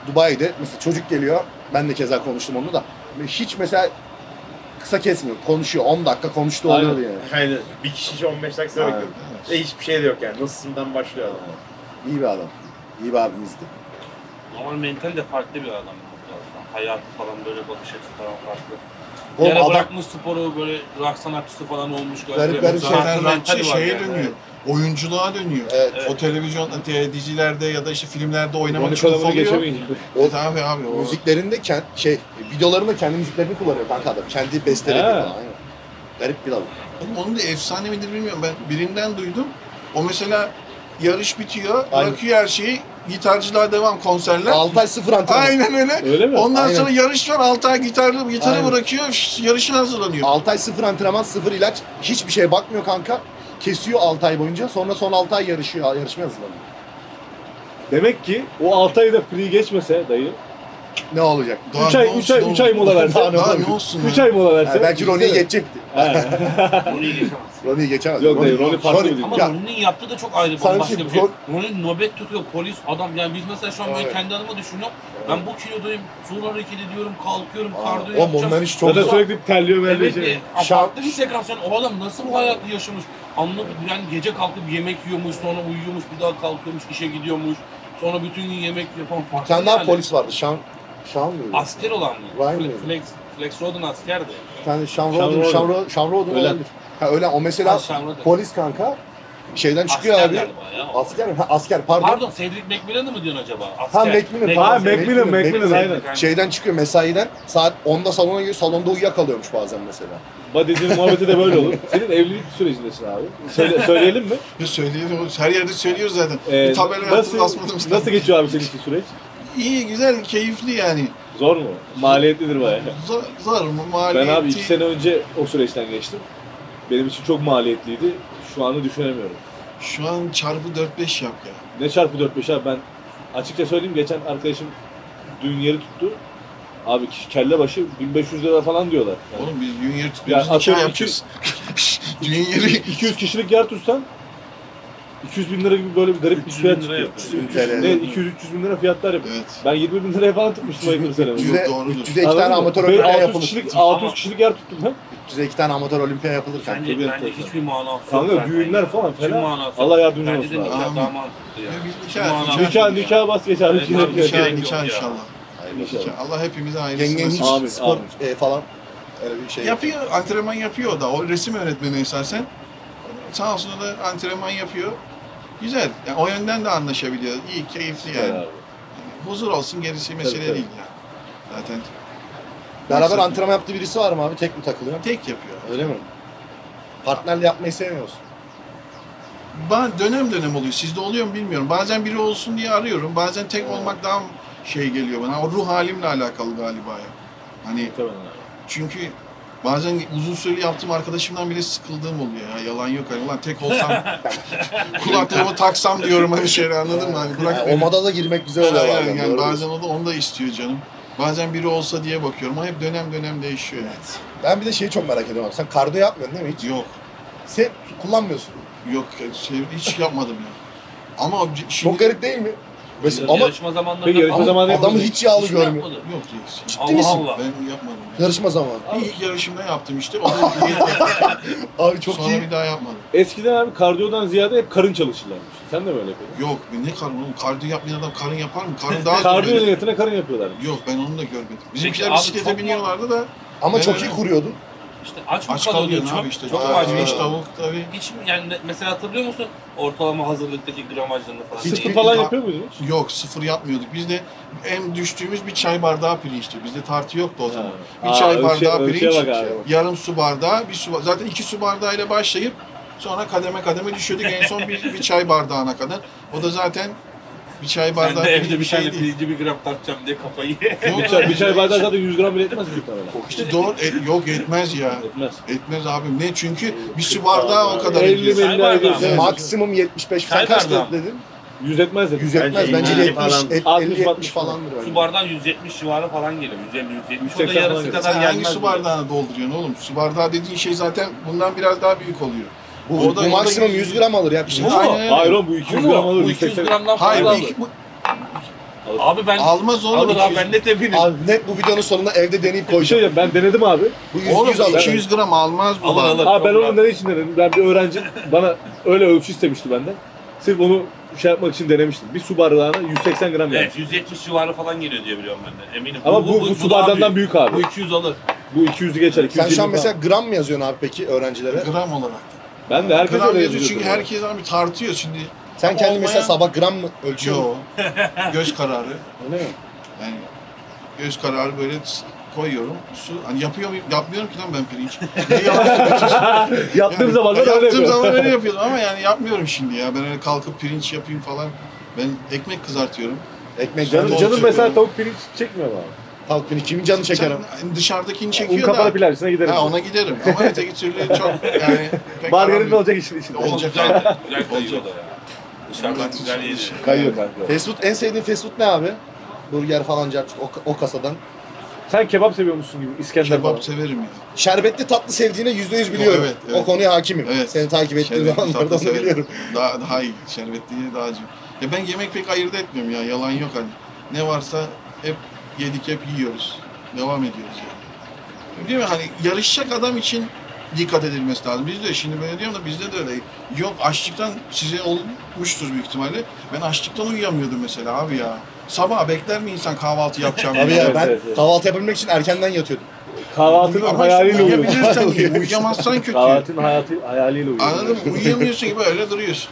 Dubai'de mesela çocuk geliyor. Ben de keza konuştum onu da. Hiç mesela kısa kesmiyor. Konuşuyor. 10 dakika konuştu Aynen. oluyordu yani. Aynen. Bir kişi 15 dakika Aynen. bekliyor. Ve hiçbir şey de yok yani. Nasılsından başlıyor adam. İyi bir adam. İyi bir abimizdi. Normal mental de farklı bir adam. Birazdan. Hayatı falan böyle bakış açısı falan farklı. Oğlum Yere adam bırakmış sporu böyle rock sanatçısı falan olmuş. Garip garip Zaten şeyler mentali var şeye yani. dönüyor. Oyunculuğa dönüyor. Evet. O televizyon, dizilerde ya da işte filmlerde oynamak Monika çok Adam'ını oluyor. geçemeyince. O Abi abi o. müziklerinde videolarında kendi müziklerini kullanıyor kanka adam. Kendi bestelediği Ha. falan. Aynen. Garip bir adam. Oğlum onun da efsane midir bilmiyorum. Ben birinden duydum. O mesela yarış bitiyor, Aynen. bırakıyor her şeyi. Gitarcılığa devam konserler. 6 ay 0 antrenman. Aynen öyle. Öyle mi? Ondan Aynen. sonra yarış var. 6 ay gitarı Aynen. bırakıyor. Yarışına hazırlanıyor. 6 ay 0 antrenman, 0 ilaç. Hiçbir şeye bakmıyor kanka. Kesiyor 6 ay boyunca. Sonra son 6 ay yarışıyor. Yarışmaya hazırlanıyor. Demek ki o 6 ayda free geçmese dayı. Ne olacak? Daha 3 ne ay, olsun 3 ay, oğlum? 3 ay mola verse. Daha ne Daha olabilir? ne olsun 3 ya? ay mola verse. Belki Ronnie'yi düşünsene. geçecekti. He. Onu iyi geçemez. Ronnie'yi geçemez. Yok dayı, Ronnie farklı bir Ama Ya, Ronnie'nin yaptığı da çok ayrı Sana bir bambaşka şey bir şey. Ron- Ronnie nöbet tutuyor, polis, adam. Yani biz mesela şu an ben Evet. kendi adıma düşünüyorum. Ben bu kilodayım, sur hareket ediyorum, kalkıyorum, Aa, kardiyo Oğlum yapacağım. onların işi çok Zaten zor. sürekli terliyor Evet, böyle. farklı bir sekans. Yani o adam nasıl bu hayatı yaşamış? Anladık. Yani gece kalkıp yemek yiyormuş, sonra uyuyormuş, bir daha kalkıyormuş, işe gidiyormuş. Sonra bütün gün yemek yiyor falan. Bir Farklı tane daha yani. polis vardı. Sean mıydı? Asker olan mı? Ryan mıydı? Flex Roden askerdi. Bir tane Sean Sean Roden. Sean Roden Ölen. olabilir. Ha öyle o mesela Ha, Sean Roden. polis kanka şeyden çıkıyor Asker abi. galiba ya. Asker mi? Ha, asker pardon. Pardon, Cedric McMillan'ı mı diyorsun acaba? Ha, Asker. McMillan, Ha, pardon. Macmillan aynen. Şeyden çıkıyor mesaiden saat 10'da salona giriyor. Salonda uyuyakalıyormuş bazen mesela. Body'cinin muhabbeti de böyle olur. Senin evlilik sürecindesin abi. Söyleyelim mi? Ya söyleyelim. Her yerde söylüyoruz zaten. Bir tabela nasıl, asmadım. nasıl geçiyor abi senin için süreç? İyi, güzel, keyifli yani. Zor mu? Maliyetlidir bayağı. Zor mu? Maliyeti. Ben abi 2 sene önce o süreçten geçtim. Benim için çok maliyetliydi. Şu anı düşünemiyorum. Şu an çarpı 4-5 yap ya. Ne çarpı 4-5 abi, ben açıkça söyleyeyim, geçen arkadaşım düğün yeri tuttu. Abi kelle başı 1500 lira falan diyorlar. Yani Oğlum biz düğün yeri Ya tutuyoruz, nikah atıyorum yapacağız. Düğün yeri 200 kişilik yer tutsan 200 bin lira gibi böyle bir garip bir 300 fiyat bin lira çıkıyor. yapıyor. Ne 200-300 bin lira fiyatlar yapıyor. Evet. Ben 20 bin liraya falan tutmuştum ayıklı sene. 300'e Doğrudur. 300'e 2 tane Anladın mı? amatör Böyle olimpiyat 600 yapılır. kişilik, Ama- 600 kişilik yer tuttum ben. 300'e 2 tane amatör olimpiyat yapılır kanka. Bence, Tabii, bence tabii. hiçbir manası yok. Kanka zaten. düğünler falan Hiçbir fena. manası yok. Allah yardımcı Bence olsun de abi. nikah Amin. daha mantıklı ya. Ya biz Hiçbir manası yok. Nikah bas geç abi. Evet, Nikah- abi, nikah, gerek nikah yok ya. inşallah. Hayırlısı. Nikah. Allah hepimize ailesine Yengen hiç Amin, spor amin. falan öyle bir şey yapıyor, antrenman yapıyor o da. O resim öğretmeni esasen. Sağ olsun o da antrenman yapıyor. Güzel. Yani o yönden de anlaşabiliyor. İyi, keyifli yani. Abi. Huzur olsun, gerisi mesele tabii. değil yani. Zaten Beraber antrenman yaptığı birisi var mı abi? Tek mi takılıyor? tek yapıyor. Öyle mi? Partnerle yapmayı sevmiyorsun. Dönem dönem oluyor. Sizde oluyor mu bilmiyorum. Bazen biri olsun diye arıyorum. Bazen tek olmak daha şey geliyor bana. O ruh halimle alakalı galiba ya. Hani Muhtemelen abi. çünkü bazen uzun süreli yaptığım arkadaşımdan bile sıkıldığım oluyor ya. Yalan yok hani. Ulan tek olsam kulaklığımı taksam diyorum hani şeyleri, anladın mı? Hani bırak Yani beni. o moda da girmek güzel oluyor Yani, bazen. yani doğru bazen diyorsun. onu da istiyor canım. Bazen biri olsa diye bakıyorum ama hep dönem dönem değişiyor yani. Ben bir de şeyi çok merak ediyorum abi. Sen kardiyo yapmıyorsun değil mi hiç? Yok, Sen kullanmıyorsun. yok hiç yapmadım ya. Ama şimdi Çok garip değil mi? Mesela, ama Yarışma zamanlarında Peki, yarışma falan- zamanı adamı hiç yağlı Hiç mi görmüyor. yapmadı? yok reis. Ciddi Allah misin? Allah. Ben yapmadım. Ya. Yarışma zamanı. Bir ilk yarışımda yaptım işte. O da Abi çok sonra iyi. bir daha yapmadım. Eskiden abi kardiyodan ziyade hep karın çalışırlarmış. Sen de mi öyle yapıyordun? Yok ne karın oğlum? Kardiyo yapmayan adam karın yapar mı? Karın daha Kardiyo zor. niyetine karın yapıyorlar. Yok ben onu da görmedim. Bizimkiler abi bisiklete çok biniyorlardı da Ama çok Evet. iyi kuruyordun. İşte aç mı aç kalıyordun kalıyorsun çok? abi işte. Çok Aa, mu aç pirinç, kalıyordun? tavuk tabii. Hiç mi yani mesela hatırlıyor musun ortalama hazırlıktaki gramajlarını falan? Hiç- Sıfır falan yapıyor muydun hiç? Yok sıfır yapmıyorduk. Biz de en düştüğümüz bir çay bardağı pirinçti. Bizde tartı yoktu o zaman. Bir çay bardağı ölçüye pirinç, bak abi. yarım su bardağı, bir su zaten 2 su bardağıyla başlayıp sonra kademe kademe düşüyorduk en son bir çay bardağına kadar. O da zaten bir çay Sen bardağı de pirinç evde bir tane değil. pirinci bir gram tartacağım diye kafayı Yok, Bir çay bardağı zaten 100 gram bile etmez büyük ihtimalle. İşte doğru, yok etmez ya. Etmez. Etmez abim. Ne? Çünkü bir su bardağı o kadar 50 ediyor. milyon Çay bardağı ediyorsun. mı? Maksimum 75. Sen Çay kaç bardağı mı? dedin? 100 etmez dedim. 100 etmez. Bence Bence 50 70, falan. 50-70 falandır bence. Su bardağı 170 civarı falan geliyor. 150-170. O da 180 yarısı falan kadar Sen gelmez. hangi su bile. bardağına dolduruyorsun oğlum? Su bardağı dediğin şey zaten bundan biraz daha büyük oluyor. Bu maksimum 100 gram alır ya pirinç. Bu mu? Aynen. Hayır oğlum bu 200 gram alır. Bu 200 180. gramdan fazla Hayır alır. Abi ben almaz oğlum. alır abi 200. ben net eminim. Abi net bu videonun sonunda evde deneyip Bir şey koyacağım. diyeyim, ben denedim abi. Bu 100, Oğlum 100 alır. 200 gram almaz bu. Alır, lan. alır. Abi ben Çok onu ne için denedim? Ben bir öğrenci bana öyle ölçü istemişti benden. Sırf onu şey yapmak için denemiştim. Bir su bardağına 180 gram Evet gelmiş. 170 civarı falan geliyor diye biliyorum ben de eminim. Ama bu su daha bardağından büyük abi. Bu 200 alır. Bu 200'ü geçer. 220 Sen şu an falan. mesela gram mı yazıyorsun abi peki öğrencilere? Gram olarak. Ben de herkes Gram öyle yazıyor yazıyor. çünkü herkes abi tartıyor şimdi. Sen kendi mesela Olmayan- sabah gram mı ölçüyorsun? Yo. Göz kararı. Öyle mi? Yani göz kararı böyle koyuyorum. Su. Hani yapmıyorum ki lan ben pirinç. Ne yaptım? Yaptığım zaman da öyle Yaptığım yapıyorum. zaman öyle yapıyordum ama yani yapmıyorum şimdi ya. Ben öyle kalkıp pirinç yapayım falan. Ben ekmek kızartıyorum. Ekmek Canım canı mesela çekiyorum. tavuk pirinç çekmiyor mu abi? tavuk pirinç kimin canı çeker ama? Sen dışarıdakini Un çekiyor kapalı da. pilavcısına giderim. Ha ona giderim ama öteki türlü çok yani pek Margarin aram yok. olacak işin içinde. Ama Olacak güzel, abi. güzel kayıyor Olacak. da ya. Dışarıdan güzel yedi. Kayıyor kanka. Fast food en sevdiğin fast food ne abi? Burger falan cart o kasadan. Sen kebap seviyor musun gibi? İskender falan. Kebap severim ya. Şerbetli tatlı sevdiğine %100 biliyorum. Evet, evet. O konuya hakimim. Evet. Seni takip ettiğim Şerbetli zamanlarda tatlı onu severim. biliyorum. Daha iyi. Şerbetliye daha acı. Ya ben yemek pek ayırt etmiyorum ya. Yalan yok hani. Ne varsa hep yedik hep yiyoruz. Devam ediyoruz yani. Değil mi? Hani yarışacak adam için dikkat edilmesi lazım. Biz de şimdi böyle diyorum da bizde de öyle. Yok açlıktan size olmuştur büyük ihtimalle. Ben açlıktan uyuyamıyordum mesela abi ya. Sabah bekler mi insan kahvaltı yapacağım Abi diye? ya Evet, ben evet, evet. kahvaltı yapabilmek için erkenden yatıyordum. Kahvaltının Ama hayaliyle uyuyor. uyuyabilirsen iyi, uyuyamazsan kötü. Kahvaltının hayaliyle uyuyor. Anladın mı? Uyuyamıyorsun gibi öyle duruyorsun.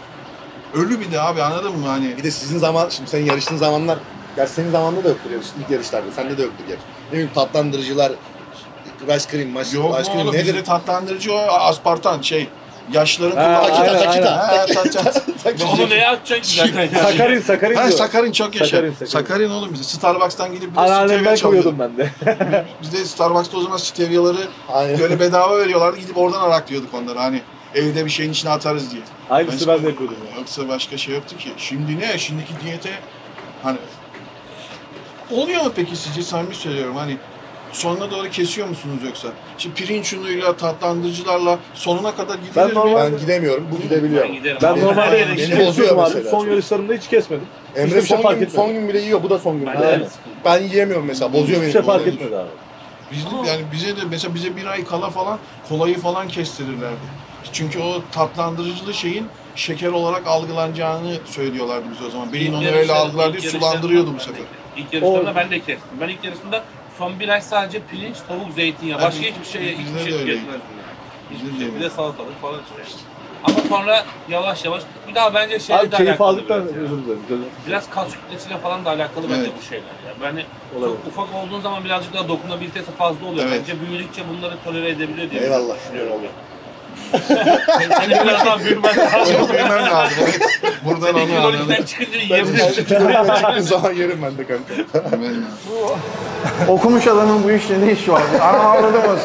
Ölü bir de abi anladın mı hani? Bir de sizin zaman, şimdi senin yarıştığın zamanlar, gerçi senin zamanında da yoktur ilk yarışlarda, sende de yoktur gerçi. Ne bileyim tatlandırıcılar, ice cream, Yok ice mu cream oğlum nedir? bizde tatlandırıcı o aspartan şey. Yaşların Ha, kullandığı. aynen, Takita, aynen. takita. Onu neye atacaksın ki zaten ya? Sakarin Ha diyor. sakarin çok yaşa. Sakarin, Sakarin, sakarin. oğlum bize. Starbucks'tan gidip bir de Anneannemden stevia koyuyordum çalıyorduk. ben de. Bizde Starbucks'ta o zaman stevyaları Aynen. böyle bedava veriyorlardı. Gidip oradan araklıyorduk onları hani evde bir şeyin içine atarız diye. Aynısı ben de yapıyordum. Yoksa başka şey yoktu ki. Şimdi ne? Şimdiki diyete hani oluyor mu peki sizce samimi söylüyorum hani sonuna doğru kesiyor musunuz yoksa? Şimdi pirinç unuyla, tatlandırıcılarla sonuna kadar gidilir Ben mi? normal- Ben gidemiyorum, bu Ben gidebiliyorum. giderim. Ben abi. normalde Her yere hiç Beni giderim. bozuyor kesmiyorum abi. mesela Son çok. yarışlarımda hiç kesmedim. Emre Hiçbir şey fark son etmedi. gün bile yiyor, bu da son gün. Ben bile. de Aynen. Ben yiyemiyorum mesela, bozuyor Hiçbir beni. şey fark Bozuyor. etmedi abi. Yani bize de mesela bize bir ay kala falan kolayı falan kestirirlerdi. Çünkü o tatlandırıcılı şeyin şeker olarak algılanacağını söylüyorlardı bize o zaman. Beyin onu öyle algılar diye sulandırıyordu bu sefer. İlk yarışlarımda ben de kestim. Ben ilk yarışımda son bir ay sadece pirinç, tavuk, zeytinyağı. Başka Evet, hiçbir şey bizde de tüketmedim. öyleydi. Hiçbir Bizde de şey. Bir öyle. de salatalık falan işte. Ama sonra yavaş yavaş bir daha bence şeyle Abi de keyif alakalı aldıktan biraz ya. özür dilerim. Biraz kas kütlesiyle falan da alakalı bence Evet. bu şeyler ya. Yani Olabilir. çok ufak olduğun zaman birazcık daha dokunabilitesi fazla oluyor. Evet. Bence büyüdükçe bunları tolere edebiliyor diye Eyvallah. düşünüyorum. Senin biraz daha büyümen lazım. Çok bilmem lazım. Evet. Buradan onu Teknolojiden anladım. çıkınca Ben yiyebilirsin. çıktığım zaman yerim ben de kanka. Bilmem lazım. Okumuş adamın bu işle ne işi var? Anam avradımız.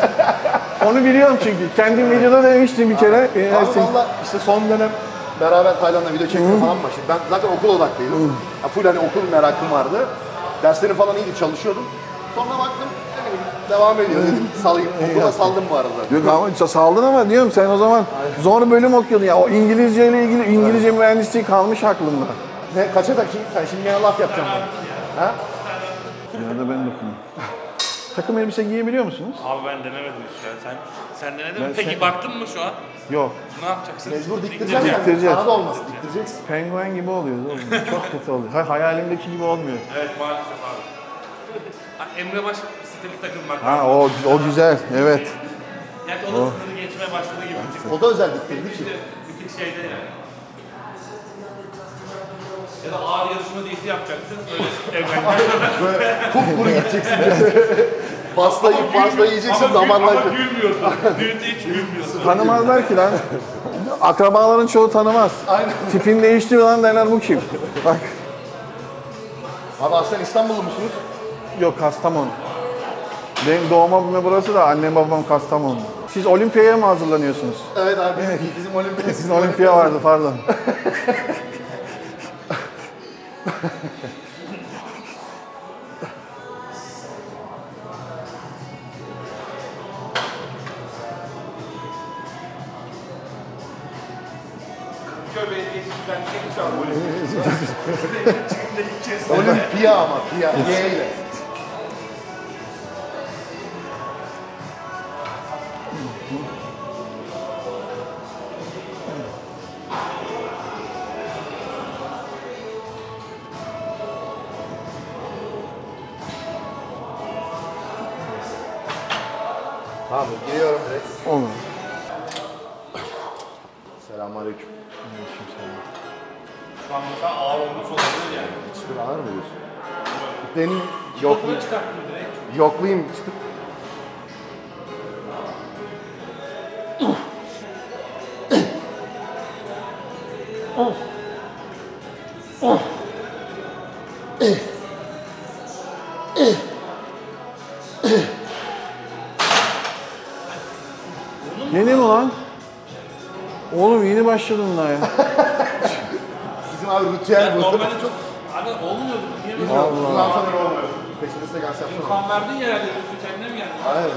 Onu biliyorum çünkü. Kendim videoda demiştim bir kere. Abi valla işte son dönem beraber Tayland'da video çekmeye falan başladık. Ben zaten okul odaklıydım. Ya full hani okul merakım vardı. Derslerim falan iyiydi, çalışıyordum. Sonra baktım, ne bileyim, devam ediyor dedim, salayım. Okula saldım bu arada. Yok ama saldın ama diyorum sen o zaman zor bölüm okuyordun ya. O İngilizce ile ilgili İngilizce mühendisliği kalmış aklımda. Ne, kaça takayım? Sen şimdi gene laf yapacağım bana. Ha? Nerede ben dokunayım. Takım elbise giyebiliyor musunuz? Abi ben denemedim hiç ya. Sen denedin mi? Ben Peki sen- baktın mı şu an? Yok. Ne yapacaksın? Mecbur diktireceksin. Diktireceğiz. Sana da olmaz, diktireceksin. Penguen gibi oluyor oğlum. Çok kötü oluyor. Hayalimdeki gibi olmuyor. Evet maalesef abi. Emre Baş sitelik takım bak. Ha o güzel. Evet. Yani onun sınırı geçmeye başladı gibi bir tık. O da özel diktirdi ki. Bir tık şeyde yani. Ya da ağır yarışma diyeti yapacaksın. Öyle evleneceksin. Böyle kupkuru gideceksin yani. Pasta yiyeceksin damarlar. Ama gülmüyorsun. Düğünde hiç gülmüyorsun. Tanımazlar ki lan. Akrabaların çoğu tanımaz. Aynen. Tipin değişti lan derler bu kim? Bak. Abi aslen İstanbullu musunuz? Yok Kastamonu. Benim doğma büyüme burası da annem babam Kastamonu. Siz olimpiyaya mı hazırlanıyorsunuz? Evet abi bizim olimpiyat. Sizin olimpiya vardı pardon. Kadıköy Belediyesi düzenleyecek mi sağ Olimpiya ama piya. Y ile. Tamam, giriyorum direkt. Olur. Selamünaleyküm. Şu an mesela ağır olmuş olabilir yani. Çıtır ağır mı diyorsun? Deneyim. Yoklayayım. Çıkarttım direkt. Yoklayayım çıtır. Yeni mi lan? Oğlum yeni başladın daha ya. Bizim abi ritüel bu. Normalde çok hani olmuyordu. Niye böyle? Bilmiyorum, bundan sonra ne olmuyor? Peşinizde gaz yapsana. Kan verdin ya herhalde. Yoksa kendine mi geldin? Hayır.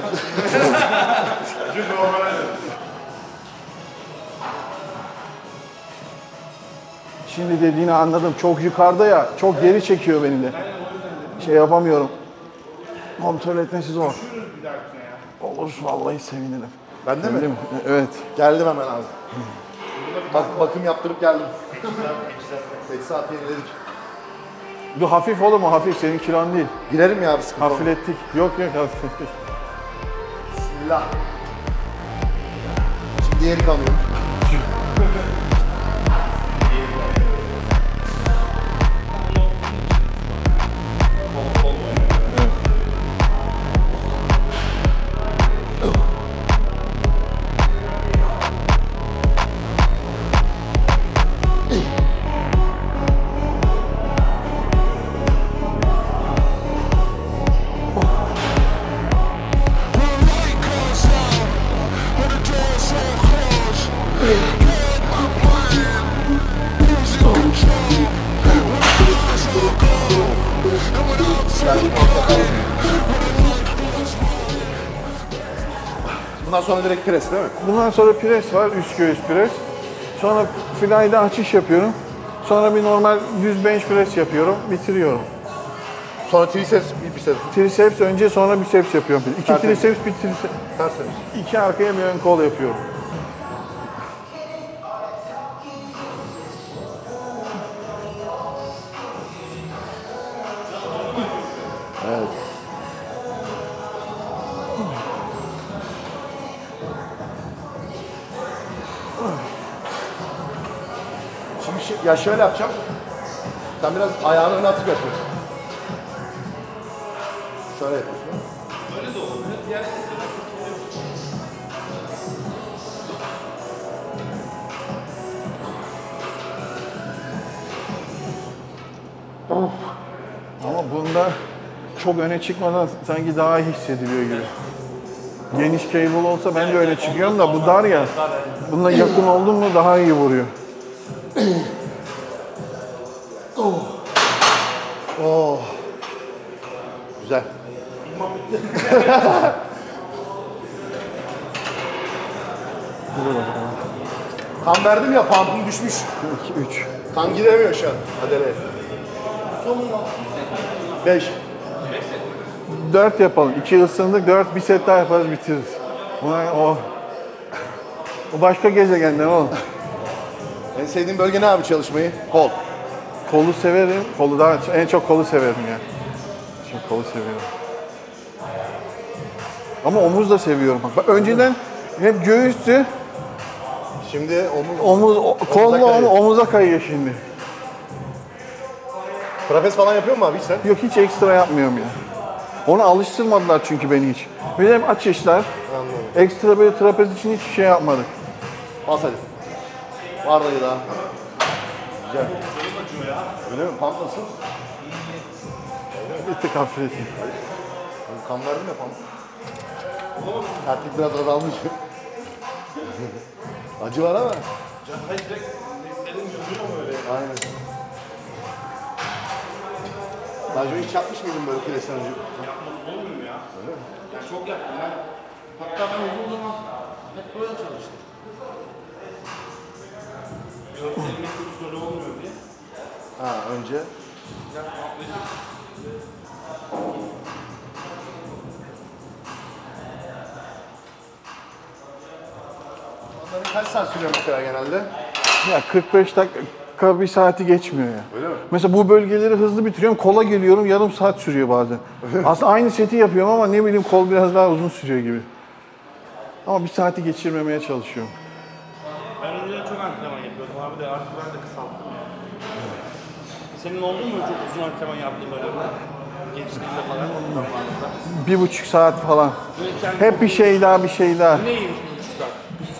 Şimdi dediğini anladım. Çok yukarıda ya. Çok geri çekiyor beni de. Şey yapamıyorum. Kontrol etmesi zor. Olur vallahi sevinirim. Bende Değil mi? mi? Evet. Geldim hemen abi. Bak bakım yaptırıp geldim. 5 saat yeniledik. Bu hafif olur mu? Hafif. Senin kilon değil. Girerim ya bir sıkıntı olmaz. Hafiflettik. Yok hafiflettik. Bismillah. Şimdi diğeri kanıyor. Bundan sonra direkt pres değil mi? Bundan sonra pres var. Üst göğüs pres. Sonra fly'da açış yapıyorum. Sonra bir normal düz bench press yapıyorum. Bitiriyorum. Sonra triceps, biceps. Triceps önce sonra biceps yapıyorum. İki Tertemiz. triceps bir triceps. Tertemiz. İki arkaya bir ön kol yapıyorum. Evet. Şimdi ya şöyle yapacağım. Sen biraz ayağını öne atıp yapıyorsun. Şöyle yapıyorsun. Böyle de olur. Diğer Ama bunda çok öne çıkmadan sanki daha iyi hissediliyor gibi. Geniş cable olsa ben de öne çıkıyorum da bu dar ya. Bunda yakın oldun mu daha iyi vuruyor. Oh. Güzel. Kan verdim ya, pump'um düşmüş. 2, 3. Kan giremiyor şu an. Hadi hele. 5. 4 yapalım. 2 ısındık, 4 bir set daha yaparız bitiririz. O başka gezegenden oğlum. En sevdiğin bölge ne abi çalışmayı? Kol. Kolu severim. Kolu daha en çok kolu severim ya. Çok kolu seviyorum. Ama omuz da seviyorum. Bak önceden hep göğüstü. Şimdi omuz Kolla kayıyor. omuza kayıyor şimdi. Trapez falan yapıyor mu abi hiç sen? Yok hiç ekstra yapmıyorum ya. Onu alıştırmadılar çünkü beni hiç. Bir de hep açışlar. Anladım. Ekstra böyle trapez için hiçbir şey yapmadık. Bas hadi. Var dayı daha. Güzel. Öyle mi? Pump nasıl? Bir tık hafifletin. Kan verdim ya pump. Sertlik biraz azalmış. Acı var ama. Aynen. Daha önce hiç yapmış mıydın böyle presten önce? olur mu ya? Öyle mi? Yani çok yaptım ben. Hatta ben uzun zaman hep böyle çalıştım. öyle olmuyor diye. Ha önce. Onların kaç saat sürüyor mesela genelde? Ya 45 dakika, bir saati geçmiyor ya. Öyle mi? Mesela bu bölgeleri hızlı bitiriyorum, kola geliyorum, yarım saat sürüyor bazen. Aslında aynı seti yapıyorum ama ne bileyim kol biraz daha uzun sürüyor gibi. Ama bir saati geçirmemeye çalışıyorum. Ben önceden çok antrenman yapıyordum abi de artık ben de kısalttım. Senin oldu mu çok uzun antrenman yaptığın bölümler? Gençliğinde falan zamanında. 1,5 saat falan. Böyle kendi Hep bir şey daha, bir şey daha. Ne iyiymiş 1,5 saat?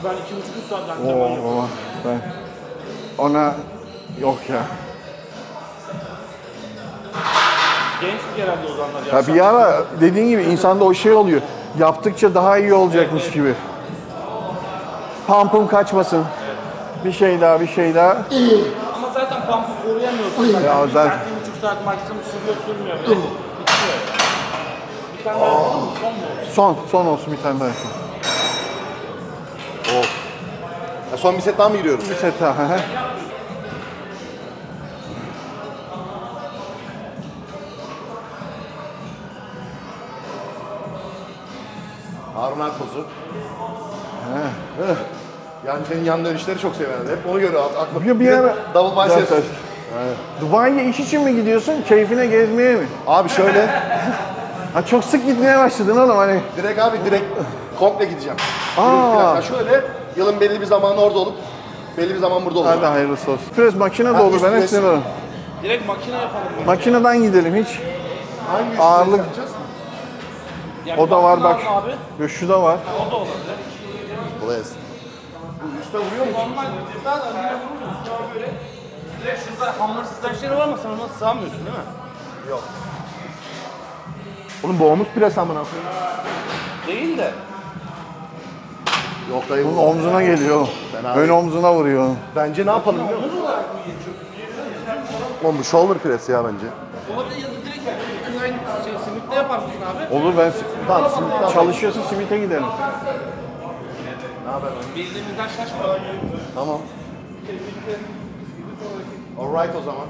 Ben 2,5 saat antrenman Oo, yapıyorum. baba, ben ona yok ya. Gençlik herhalde o zamanlar. Ya bir ara dediğin gibi insanda o şey oluyor. Yaptıkça daha iyi olacakmış gibi. Pump'um kaçmasın. Bir şey daha, bir şey daha. Ama zaten pump'ı koruyamıyorsun. Ya Bir zaten- saat, 1,5 saat maksimum sürüyor, sürmüyor. Böyle bitiyor. Bir tane daha yapalım mı? Son mu olsun? Son olsun bir tane daha yapalım. Ya son bir set daha mı giriyoruz? Bir set daha. hı hı. Harun Akboz'u. Yani senin yan dönüşleri çok seviyorum. Hep onu görüyor. Aklıma Bir ara- double bicep. Zaten. Dubai'ye iş için mi gidiyorsun, keyfine gezmeye mi? Abi şöyle Ha, çok sık gitmeye başladın oğlum hani. direkt komple gideceğim. Aa. Ya şöyle yılın belli bir zamanı orada olup belli bir zaman burada olacağım. Hadi hayırlısı olsun. Pres makine de Ha, olur, üst ben pres. hepsini varım. Direkt makine yapalım. Böyle. Makineden gidelim hiç. Hangi üst Ağırlık- pres yapacağız? Yani O da var bak. makine Abi. Yo, şu da var. O da olabilir. Kolay gelsin. Bu üstte vuruyor mu? Normal daha da yine vururuz. Ya böyle. Direkt şurada hamur sistemleri var ama sen ona sığamıyorsun değil mi? Yok. Oğlum bu omuz pres amına koyayım. Değil de. Yok dayı. Bunun omzuna geliyor oğlum. Ben abi- Ön omzuna vuruyor oğlum. Bence ne yapalım biliyor musun? Oğlum bu shoulder press ya bence. Olabilir ya da direkt incline simitle yapar mısın abi? Olur ben Tamam simit çalışıyorsa simite gidelim. Bildiğimizden şaşma. Tamam. Alright o zaman.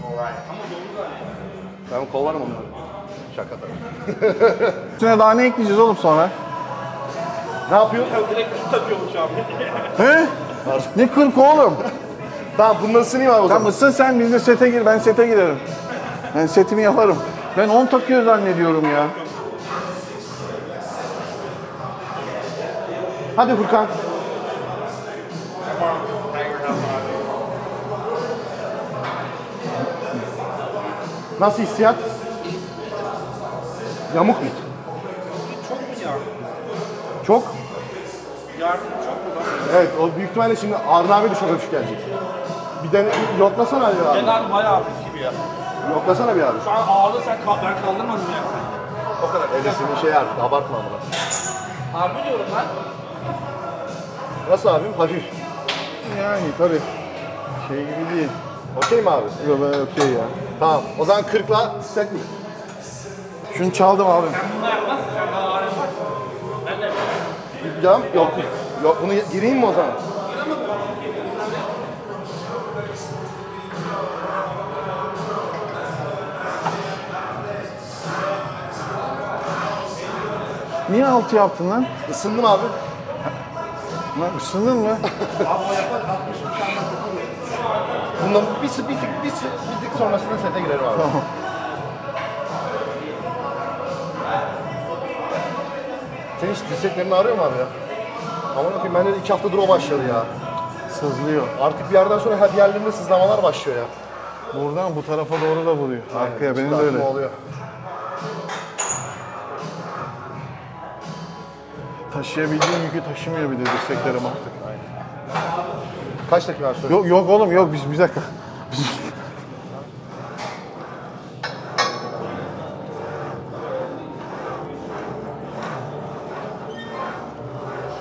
Alright. Ben kovarım onları. Şaka tabii. Üstüne daha ne ekleyeceğiz oğlum sonra? Ne yapıyorsun? Direkt kurt takıyormuş abi. He? Ne 40 oğlum? Tamam bunları ısınayım abi o Tamam zaman. ısın sen, biz de sete gir, ben sete girerim. Ben setimi yaparım. Ben 10 takıyor zannediyorum ya. Hadi Furkan. Nasıl hissiyat? Yamuk mu? Çok mu yardım? Çok. Yardım çok mu lan? Evet o büyük ihtimalle şimdi Harun abi de çok hafif gelecek. Bir de yoklasana abi. Genel bayağı hafif gibi ya. Yoklasana bir abi. Şu an ağırlığı ben kaldırmadım ya. O kadar. Elesini şey artık abartma ama. Harbi diyorum lan. Nasıl abim? Hafif. Yani tabii. Şey gibi değil. Okey mi abi? Yok ben okey ya. Tamam. O zaman 40'la set mi? Şunu çaldım abi. Bunu yapmazsın sen daha ağır yaparsın. Ben de yaparım. Yapacağım. Yok. Yok bunu gireyim mi o zaman? Niye altı yaptın lan? Isındım abi. Lan ısındın mı? Bundan bir tık sonrasında sete girerim abi. Tamam. Senin hiç dirseklerin ağrıyor mu abi ya? Aman okuyayım bende de 2 haftadır o başladı ya. Sızlıyor. Artık bir yerden sonra her yerlerinde sızlamalar başlıyor ya. Buradan bu tarafa doğru da vuruyor. Arkaya benim de öyle. Oluyor. Taşıyabildiğim yükü taşımıyor bir de dirseklere baktık. Kaç dakika var sonra? Yok yok oğlum yok biz bir dakika.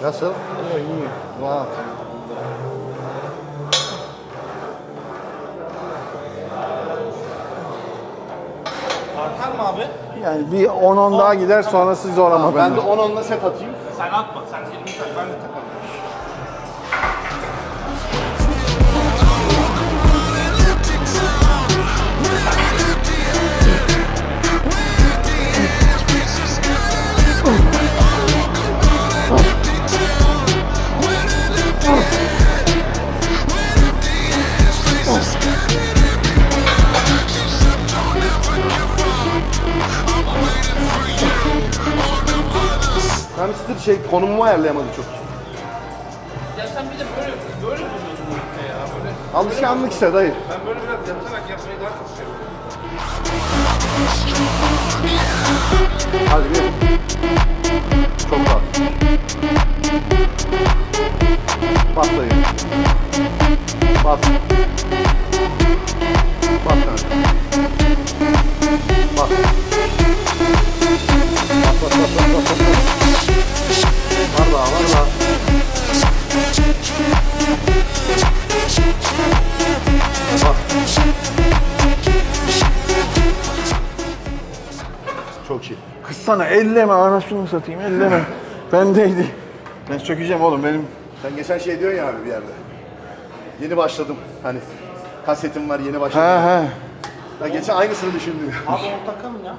Nasıl? İyi. Rahat. Artar mı abi? Yani bir 10-10 daha gider sonrası zor ama Ben de bende. 10-10'la set atayım. Sen atma. Sen 20 tak. Ben de takarım. Hamster şey konumumu ayarlayamadı çok. Ya sen bir de böyle duruyorsun işte ya. Böyle, Alışkanlık işte dayı. ben böyle biraz yatarak yapmayı daha çok seviyorum. Hadi bir. Çok rahat. Bas dayı. Bas. Bas kanka. Bas. Bas. Var daha, var daha. Bas. Çok iyi. Kıssana, elleme anasını satayım, elleme. Bendeydi. Ben sökeceğim oğlum benim. Sen geçen şey diyorsun ya abi bir yerde. Yeni başladım. Hani kasetim var yeni başladım. He. Ya geçen aynısını düşündüm. Abi o takalım ya.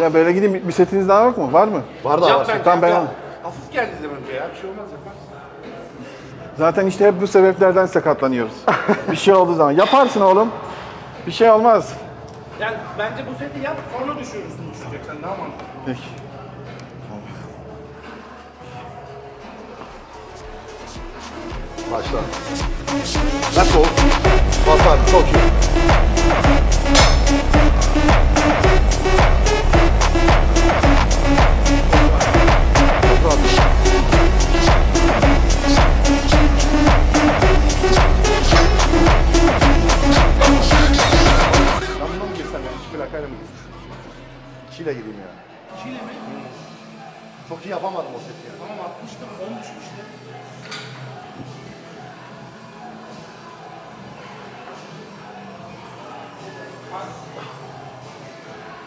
Ya böyle gideyim, bir setiniz daha yok mu? Var mı? Var da Yap var. bence. Tamam, ben ya. onu- Hafif geldi de önce ya. Bir şey olmaz yaparsın. Zaten işte hep bu sebeplerden sakatlanıyoruz. Bir şey olduğu zaman. Yaparsın oğlum. Bir şey olmaz. Yani bence bu seti yap sonra düşürürsün düşeceksen daha mantıklı. Peki. Başla. Let's go. Bas abi çok iyi. Çok rahat. Ben buna mı girsem ya? İki plakayla mı girsem? İkiyle gireyim ya. Çile mi? Çok iyi yapamadım o seti ya. Tamam 60'tım 10 düşmüştü.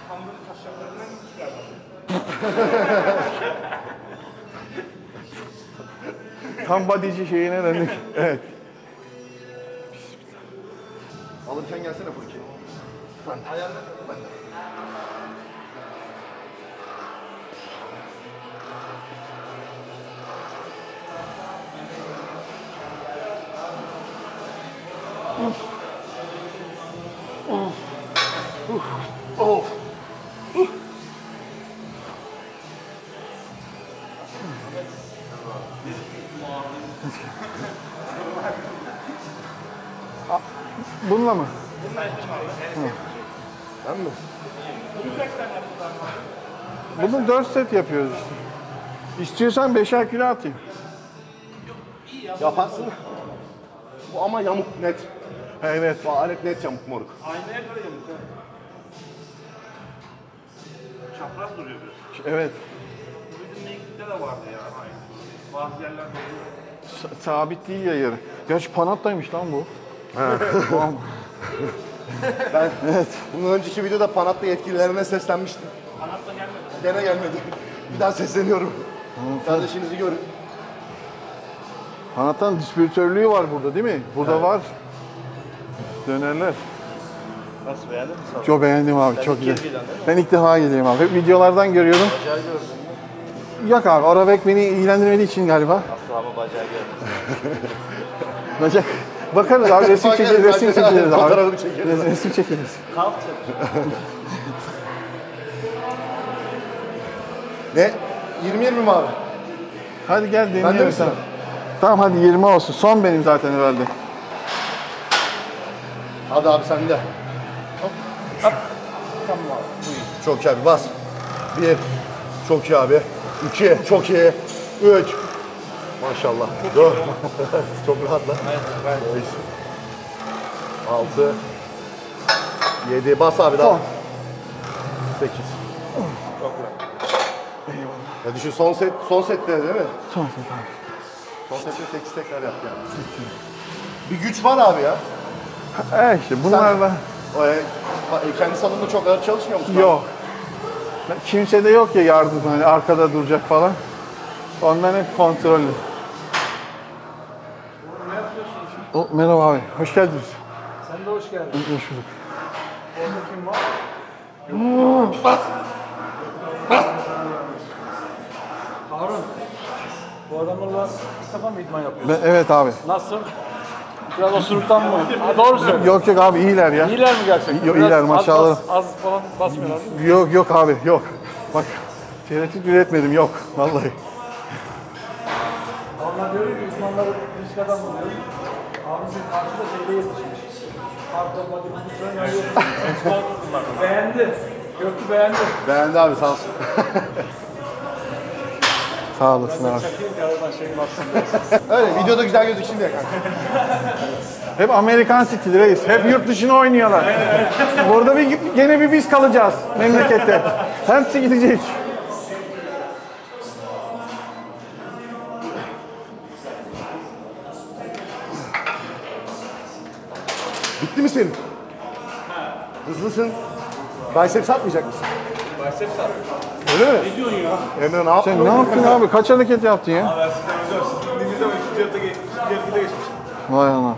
Tam böyle taşlarından gittiler bak. Tam bodyci şeyine döndük. Evet. Alırken gelsene Furki. Ayarla. Bununla mı? Ben mi? Bunu 4 set yapıyoruz işte. İstiyorsan 5'er kilo atayım. Yaparsın. Bu ama yamuk net. Evet. Bu alet net yamuk moruk. Aynaya göre yamuk ha. Çapraz duruyor biraz. Evet. Bu bizim meklikte de vardı ya. Aynı. Bazı yerlerde oluyor. Sabit değil ya yeri. Gerçi Panatta'ymış lan bu. Tamam. Ben bunun önceki videoda Panat'ta yetkililerine seslenmiştim. Anahtar gelmedi. Gene gelmedi. Bir daha sesleniyorum. Kardeşinizi görün. Panatta'nın distribütörlüğü var burada değil mi? Burada var. Dönerler. Nasıl beğendin mi sana? Çok beğendim abi, çok güzel. kez geliyorsun değil mi? Ben ilk defa geliyorum abi. Hep videolardan görüyorum. Bacağı gördün mü? Yok abi, Arabek beni ilgilendirmediği için galiba. Aslı ama bacağı gördüm. Bacak. Bakarız abi, resim Bakarız, çekeriz, resim bakarız. çekeriz abi. Fotoğrafını çekeriz. Resim çekeriz. Kalk Ne? 20-20 mi abi? Hadi gel Ben de deneyelim misin? sana. Tamam hadi 20 olsun. Son benim zaten herhalde. Hadi abi sen de. Tamam abi. Bu iyi. Çok iyi abi bas. 1. Çok iyi abi. 2. Çok iyi. 3. Maşallah. 4. Çok rahat lan. Evet. 6. 7. Bas abi daha. Son. 8. Ya düşün son sette değil mi? Son sefer. Son sette 8 tekrar yaptı yani. Bir güç var abi ya. İşte bunlarla Kendi salonunda çok ağır çalışmıyor musun? abi? yok. Kimse de yok ya yardım, hani arkada duracak falan. Ondan hep kontrollü. Merhaba abi, hoş geldiniz. Sen de hoş geldin. Hoş bulduk. Orada kim var? Harun. Bu adamlarla ilk defa mı idman yapıyorsun? Evet abi. Nasıl? Biraz osuruktan mı? Ha, doğru söyle. Yok abi, iyiler ya. İyiler mi gerçekten? Yok, Biraz iyiler, maşallah. Az falan basmıyorlar değil mi? Yok abi, yok. Bak, tereddüt üretmedim, yok. Vallahi. Onlar diyor ki uzmanları ilişkiden buluyor. Abi sen karşıda şeyde yetişmiş. Pardon, beğendi. Gökü beğendi. Beğendi abi, sağ olsun. Sağ olasın abi. Öyle videoda güzel gözüksün diye kanka. Hep Amerikan stili reis. Hep yurt dışına oynuyorlar. Burada gene bir biz kalacağız memlekette. Hepsi gidecek. Bitti mi senin? Hızlısın. Biceps atmayacak mısın? Biceps at. Öyle mi? Ne diyorsun ya? Emre ne yaptın? Sen ne yaptın abi? Kaç hareket yaptın ya? Ben sizden önce dinlediğiniz zaman ikinci yarıda geçmişim. Vay Allah.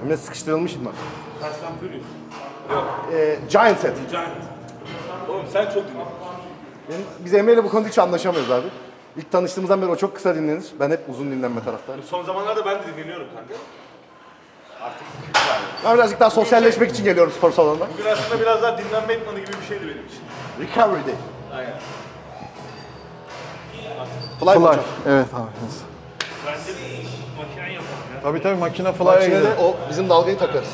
Emre sıkıştırılmışım bak. Fast and Furious. Giant set. Giant. Oğlum sen çok dinle. Biz Emre ile bu konuda hiç anlaşamıyoruz abi. İlk tanıştığımızdan beri o çok kısa dinlenir. Ben hep uzun dinlenme taraftarıyım. Son zamanlarda ben de dinleniyorum kanka. Ben birazcık daha sosyalleşmek için geliyorum spor salonuna. Bugün aslında biraz daha dinlenme etmanı gibi bir şeydi benim için. Recovery day. Aynen. Fly, Fly. hocam. Evet abi. Ben de makinen yapıyorum ya. Tabii tabii makine fly'a Makinede gidelim. o bizim dalgayı takarız.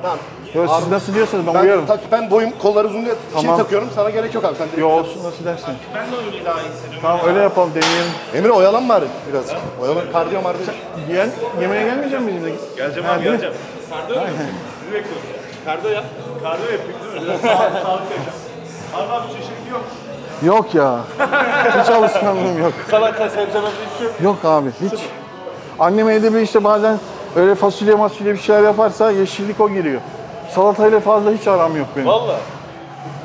Tamam. Yo, siz nasıl diyorsanız ben Ben, uyarım. ben boyum kolları uzun diye Tamam. şey takıyorum. Sana gerek yok abi. Sen direkt Yo olsun nasıl dersin. Ben de öyle daha iyi hissediyorum. Tamam öyle yapalım deneyelim. Emre oyalan bari biraz. Oyalan, kardiyo mardiyo. Yemeğe gelmeyecek misin bizimle? Geleceğim abi geleceğim. Kardo mu? Sizi bekliyorum. Kardo yap. Kardo yapayım değil mi? Sağlık yaşam. Abi çeşitli yok. Yok ya. Hiç alışkanlığım yok. Salata, sebze bir şey yok. Yok abi hiç. Annem evde bir işte bazen öyle fasulye bir şeyler yaparsa yeşillik o giriyor. Salatayla fazla hiç aram yok benim. Valla.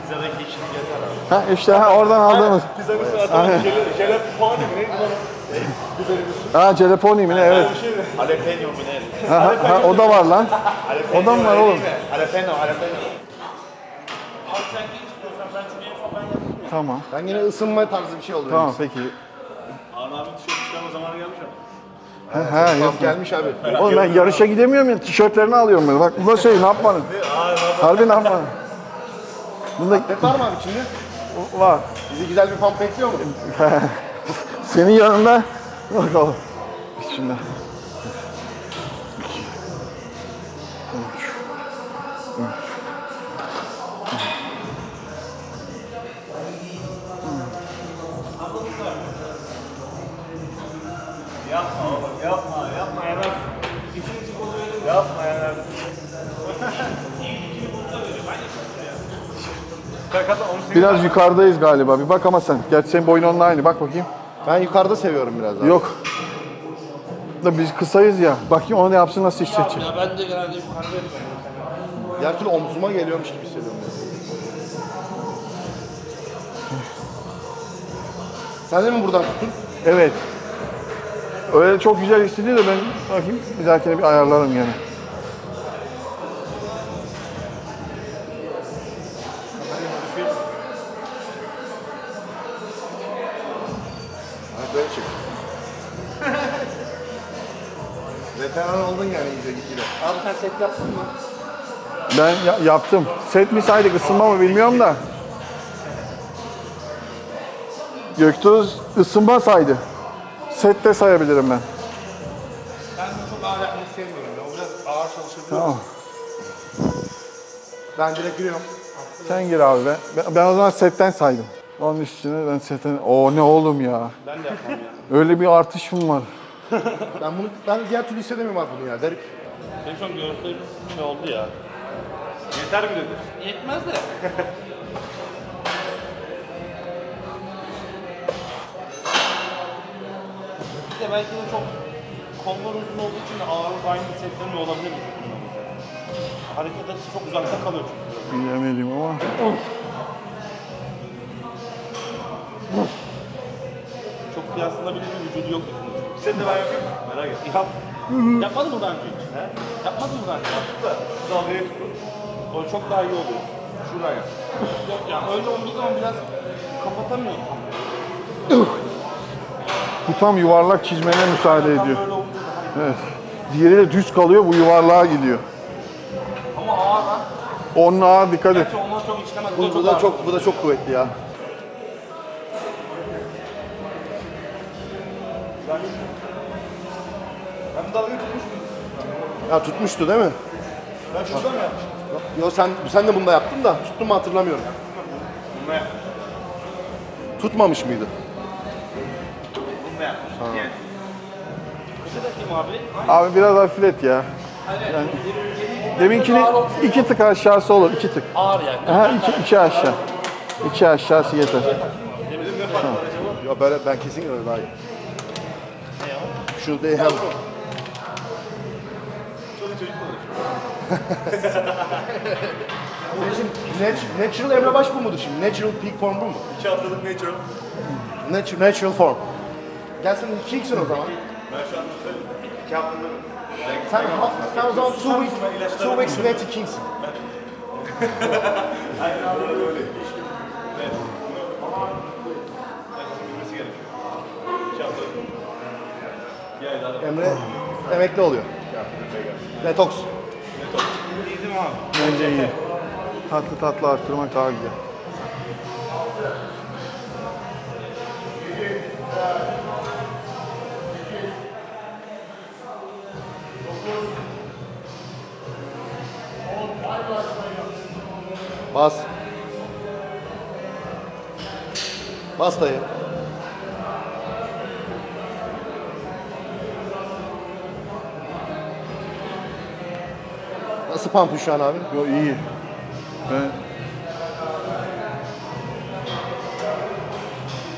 Pizzadaki işini yeter abi. Ha işte oradan aldığımız. Pizzanın salatası jeleponi mi neydi lan? Ha celeponi mi ne evet. Jalapeno mu ne? Ha, o da var lan. O da mı var oğlum? Jalapeno. Tamam. Ben yine ısınma tarzı bir şey oluyor. Tamam peki. Harun abi tişört çıkarma zamanı gelmiş abi. Ha yok. Tamam, gelmiş abi. Oğlum ben yarışa gidemiyorum ya tişörtlerini alıyorum böyle. Bak bu da şey ne yapmadın? Harbi ne yapmadın? Bunda Hep var mı abi içinde? var. Bizi güzel bir pump bekliyor mu? Senin yanında bakalım. İçinde. Yapma Yener. Yapma Yener. Biraz yukarıdayız galiba. Bir bak ama sen. Gerçi senin boyun onunla aynı. Bak bakayım. Ben yukarıda seviyorum biraz daha. Yok. Da biz kısayız ya. Bakayım onu yapsın nasıl hissedecek. Ya ben de genelde yukarıdayım. Diğer türlü omzuma geliyormuş gibi hissediyorum. Sen de mi buradan tuttun? Evet. Öyle çok güzel hissediyor da ben bakayım bir dahakine bir ayarlarım gene. Evet, böyle çek. Veteran oldun yani iyice gitgide. Abi sen set yaptın mı? Ben yaptım. Set mi saydık ısınma mı bilmiyorum da. Göktuğ ısınma saydı. Set de sayabilirim ben. Ben de çok ağır yapmayı sevmiyorum ya. O biraz ağır çalışabiliyor. Tamam. Ben direkt giriyorum. Sen gir abi be. Ben o zaman setten saydım. Onun üstüne ben setten... Oo ne oğlum ya. Ben de yapmam ya. Öyle bir artışım var. Ben diğer türlü hissedemiyorum abi bunu ya. Garip. Benim şu an göğüslerim ne oldu ya? Yeter mi dedi? Yetmez de. Bir de belki de çok kollar uzun olduğu için de ağırlık aynı hissettirmiyor olabilir mi? Hareket açısı çok uzakta kalıyor çünkü. Bilemedim ama. Çok kıyaslanabilir bir vücudu yok. Sen de ben yapayım. Merak et. Yap. Yapmadın mı daha önce hiç? He? Yapmadın mı daha önce? Yaptık da. Dalgaya tutun. O çok daha iyi oluyor. Şuraya. Yok ya öyle olduğu zaman biraz kapatamıyorum. Bu tam yuvarlak çizmene müsaade ediyor. Böyle olunca daha iyi. Evet. Diğeri de düz kalıyor, bu yuvarlığa gidiyor. Ama ağır ha. Onun ağır dikkat et. Gerçi ondan çok işlemez. Bu da çok kuvvetli ya. Ben dalgayı tutmuştum. Ya tutmuştu değil mi? Ben şuradan mı yapmıştım? Yo sen de bunda yaptın da tuttun mu hatırlamıyorum. Bununla yapmıştım. Tutmamış mıydı? Bununla yapmıştım. Yani. Kısa takayım abi. Abi biraz hafiflet ya. Yani, deminkini 2 tık aşağısı olur, 2 tık. Ağır yani. Aha, 2 aşağı. 2 aşağısı yeter. Ya böyle ben kesinlikle öyle daha iyi. Şu they have... Natural Emre Baş bu mudur şimdi? Natural peak form bu mu? 2 haftalık natural. Natural form. Gel sen kicksin o zaman. Ben şu an 2 haftalık. Sen o zaman 2 weeks net kingsin. Aynen abi öyle. Evet. Bilmesi gerekiyor. 2 haftalık. Bir ay daha da. Emre emekli oluyor. Detoks. İyiydim abi. Bence iyi. Tatlı tatlı arttırmak daha güzel. Bas. Bas dayı. Nasıl pump'ın şu an abi? Yo iyi. Ben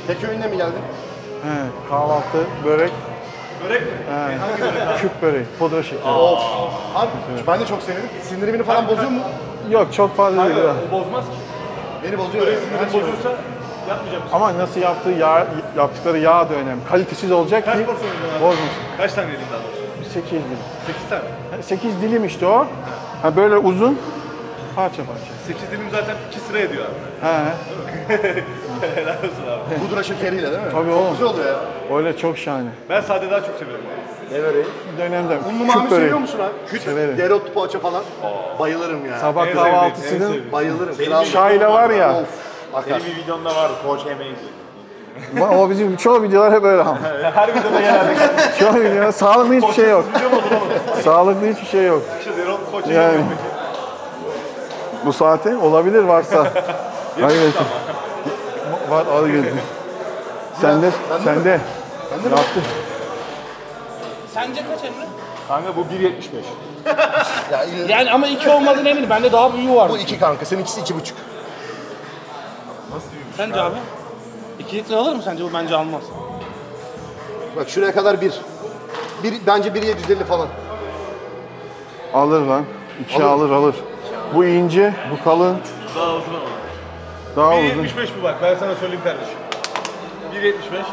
Tek öğünle mi geldin? kahvaltı, börek, Börek mi? Hangi börek? küp böreği, pudra şekeri. Of. Abi ben de çok severim. Sinirimini falan bozuyor mu? Yok çok fazla değil. Hayır, ya. o bozmaz ki. Beni bozuyor. Sinirim bozulsa yapmayacağım. Ama nasıl yaptıkları yağ da önemli. Kalitesiz olacak Kaç ki porsiyon yedin abi? bozmasın. Kaç tane yedin daha doğrusu? 8 dilim. 8 tane. 8 dilim işte o. Ha böyle uzun, parça parça. 8 dilim zaten 2 sıra ediyor abi. He, Helal olsun abi. Pudra şekeriyle değil mi? tabii Çok oğlum. güzel oluyor ya. Öyle çok şahane. Ben sade daha çok seviyorum abi. Ne böreği? Dönemde Unlu küp mamul böreği. seviyor musun abi? Severim. Dereotlu poğaça falan. Bayılırım ya. Sabah En kahvaltısının sevdiğim. Bayılırım. Kral. çayla var ya. Of. Akar. Benim bir videomda vardı poğaça yemeği diye. O bizim çoğu videolar hep öyle ama. Her videoda genelde Çoğu videolar sağlıklı hiçbir şey yok. Sağlıklı hiçbir şey yok. işte dereotlu poğaça Yani. yemeği. Bu saate olabilir varsa. Hayır. Var al gözü. Sende. Yaptı. Sence kaç Emre? Kanka bu 1.75. Ya, il- Yani ama 2 olmadığına eminim. Bende daha büyüğü var. bu 2 kanka. Seninkisi 2,5. Sence abi? 2 litre alır mı sence? Bu bence almaz. Bak şuraya kadar 1. Bence 1.750 falan. Alır lan. 2 alır. Bu ince, bu kalın. Daha uzun ama. Daha uzun. 1.75 bu bak ben sana söyleyeyim kardeşim. 1.75.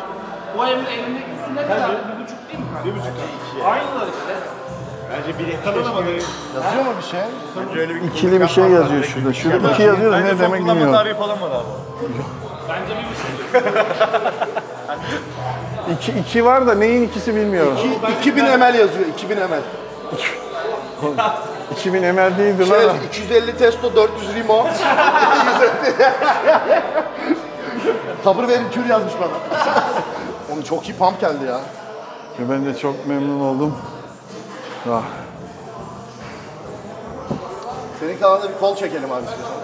O Emre elindeki üstü ne kadar? 1,5 değil mi? 1.5. Aynılar işte. Bence 1.75 gibi. Yazıyor mu bir şey? Bence öyle bir İkili bir şey yazıyor şurada. Şurada 2 yazıyor da ne demek bilmiyorum. tarihi falan var abi. Bence 1,5. 2 var da neyin ikisi bilmiyorum. 2000 ml yazıyor. 2000 ml. 2000 ml değildir Şey lan. yazıyor, 250 testo, 400 rimo. Sabır verin kür yazmış bana. Oğlum çok iyi pump geldi ya. Ben de çok memnun oldum. Ah. Senin kanalda bir kol çekelim abi istiyorsan.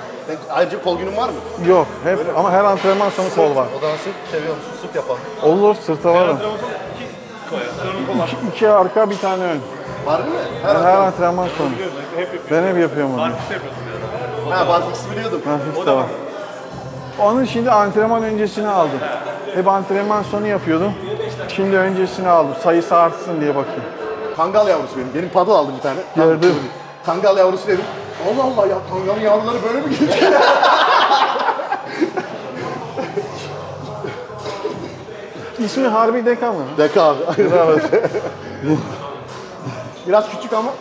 Ayrıca kol günün var mı? Yok hep ama her antrenman sonu kol var. O zaman sırt seviyor musun? Sırt yapalım. Olur sırta varım. Koyar. 2 arka bir tane ön. Var mı? Ben her antrenman sonu. Ben hep yapıyorum onu. Markası yapıyordum ya. Ha barfix'i biliyordum. Hafif de var. Onu şimdi antrenman öncesine aldım. Hep antrenman sonu yapıyordum. Şimdi öncesine aldım. Sayısı artsın diye bakayım. Kangal yavrusu benim. Benim paddle aldım bir tane. Gördüm. Kangal yavrusu dedim. Allah Allah ya kangalın yavruları böyle mi gidiyor? İsmi Harbi Deka mı? Deka abi. Biraz küçük ama.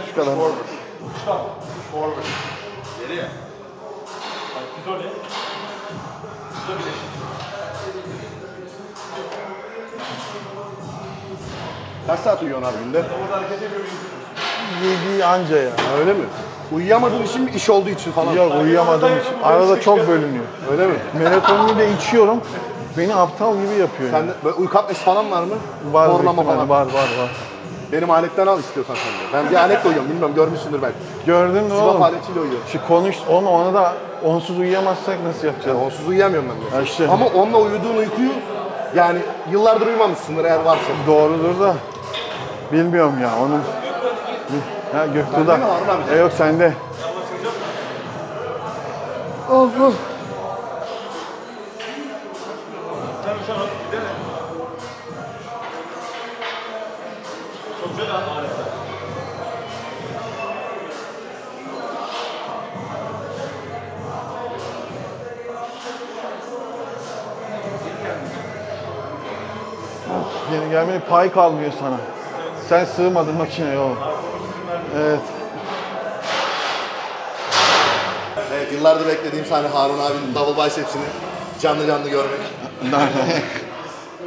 Şu kadar. Kaç saat uyuyorsun abi günde? 7 anca ya. Öyle mi? Uyuyamadığın için mi iş olduğu için falan? Yok uyuyamadığım için. Arada çok bölünüyor. Öyle mi? Melatonini de içiyorum. Beni aptal gibi yapıyor. Sende böyle uyku apnesi falan var mı? Var, Horlama büyük ihtimalle, falan. var. Benim aletten al istiyorsan sen de. Ben bir alet koyuyorum, bilmiyorum görmüşsündür belki. Gördün mü Sibop oğlum? aletiyle uyuyorum. Şu konuş, ona da onsuz uyuyamazsak nasıl yapacağız? Yani onsuz uyuyamıyorum ben mesela. Ha işte. Ama onunla uyuduğun uykuyu yani yıllardır uyumamışsındır eğer varsa. Doğrudur da bilmiyorum ya onun. Ha Göktuğ'da. Bende mi Harun abi? Yok sende. Oh. Geri gelmeli pay kalmıyor sana. Sen sığmadın makineye oğlum. Evet. Evet, yıllardır beklediğim sahne Harun abinin double bicepsini canlı canlı görmek.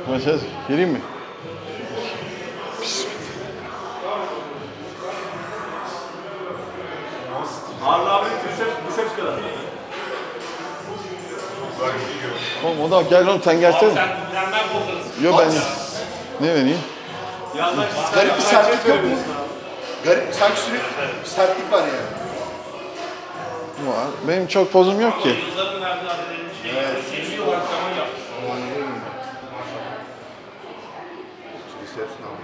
Başarız. Geleyim mi? Harun abinin biceps kadar. Oğlum o da gel oğlum sen gelsene. Sen bilenler bozarız. Yok ben ne vereyim? Yandan Garip bir sertlik yok mu? Garip, sanki sürekli bir sertlik var yani. Var. Benim çok pozum yok ki. Yılların verdiği adelerin şeyi. Sivri olarak zaman yapmış. Biceps ne abi?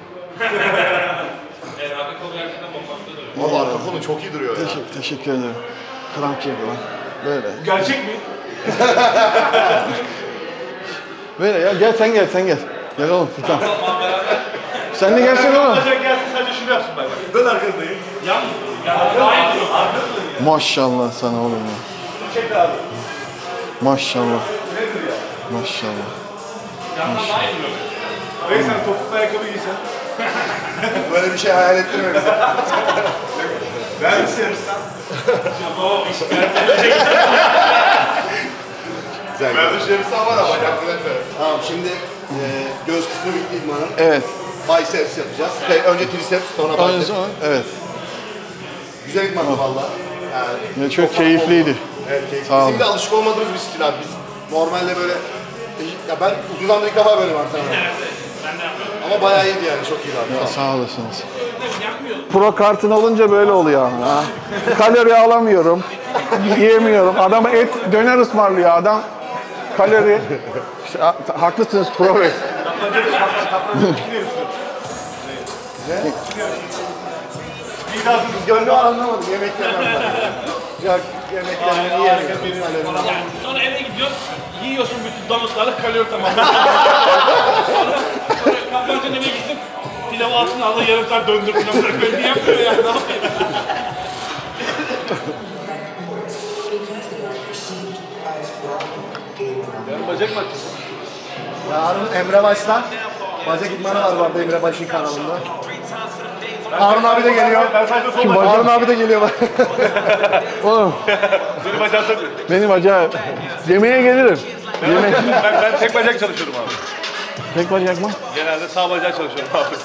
Evet, arka kolu gerçekten bombakta duruyor. Valla arka kolu çok iyi duruyor ya. Teşekkür ederim. Kramp yedi lan. Böyle. gerçek mi? Böyle ya gel sen gel. Gel oğlum Furkan. Sen de gelsene oğlum. Bacak gelsin sadece şunu yapsın bak. Dön arkandayım. Yan daha iyi duruyor. Maşallah sana oğlum ya. Çek abi. Maşallah. Nedir ya? Maşallah. Yandan daha iyi duruyor. Hayır sen topuklu ayakkabı giysen. Böyle bir şey hayal ettirme bize. Ben istersem. O iş Güzel. Ben dışarısı var ama bacaklarım da. Tamam şimdi göğüs kısmı bitti idmanın. Evet. Biceps yapacağız. Önce triceps sonra Aynı biceps. zaman evet. Güzel idmandı valla. Yani Ya çok keyifliydi. Evet keyifli. Sağ olun. Bizim de alışık olmadığımız bir stil abi. Biz normalde böyle ya ben uzun zamandır ilk defa böyle bir antrenman yaptım. Ben de yapıyorum. Ama bayağı iyiydi yani çok iyiydi abi. Ya, Sağ ol. sağ olasınız. Yapmıyorum. Pro kartını alınca böyle oluyor. Ha. Kalori alamıyorum. Yiyemiyorum. Adam et döner ısmarlıyor adam. Kalori. İşte, haklısınız Pro Bey. Biz gönlü anlamadım yemeklerden ben. Yok yemeklerini yiyemiyorum. Yani sonra eve gidiyorsun, yiyorsun bütün donutları, kalori tamamlıyor. sonra kaplanca eve gittim, pilavı altına aldı, yarım saat döndürdüm. Böyle yapmıyor yani, ne yapayım? Bacak maçı. Yarın Emre Baş'la bacak idmanı var bu arada Emre Baş'ın kanalında. Harun abi de geliyor. Kim bacak? Harun abi de geliyor bak. Oğlum Benim bacağım tabii. benim acayip. Yemeğe gelirim. Yemek. Ben tek bacak çalışıyorum abi. Tek bacak mı? Genelde sağ bacak çalışıyorum abi.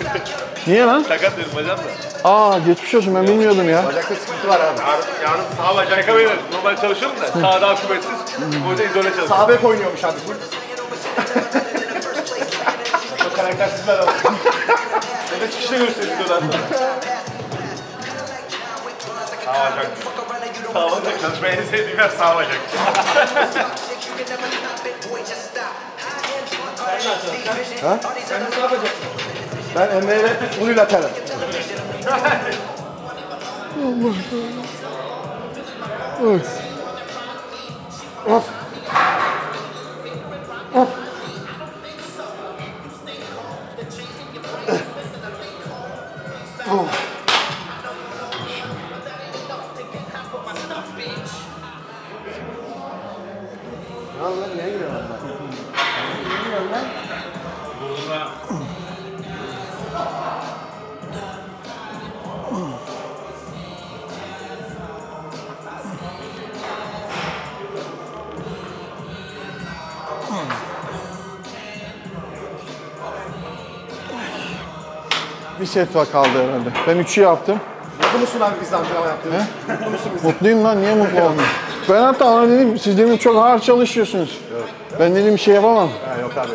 Niye lan? Sakat benim bacağım da. Aa geçmiş olsun ben bilmiyordum ya. Bacakta sıkıntı var abi. Yarın sağ bacak yakamayın. Normal çalışıyorum da sağ daha kuvvetsiz. O yüzden izole çalışıyorum. Sağ bek oynuyormuş abi. Çok karaktersizler ama. Ya da çıkışta göstereyim diyorlar. Sağ bacak. Sağ bacak. Çalışmayı en sevdiğim yer sağ bacak. Ben Emre ile unilateral. Of. Of. Of. Ne oldu lan? Niye giriyorsun lan? Niye giriyorsun lan? Bir set var kaldı herhalde. Ben 3'ü yaptım. Mutlu musun abi biz de antrenman yaptığımız? Mutlu musun biz de? Mutluyum lan niye mutlu olmayayım? Ben hatta ona dedim siz dedim çok ağır çalışıyorsunuz. Ben dedim bir şey yapamam. yok abi.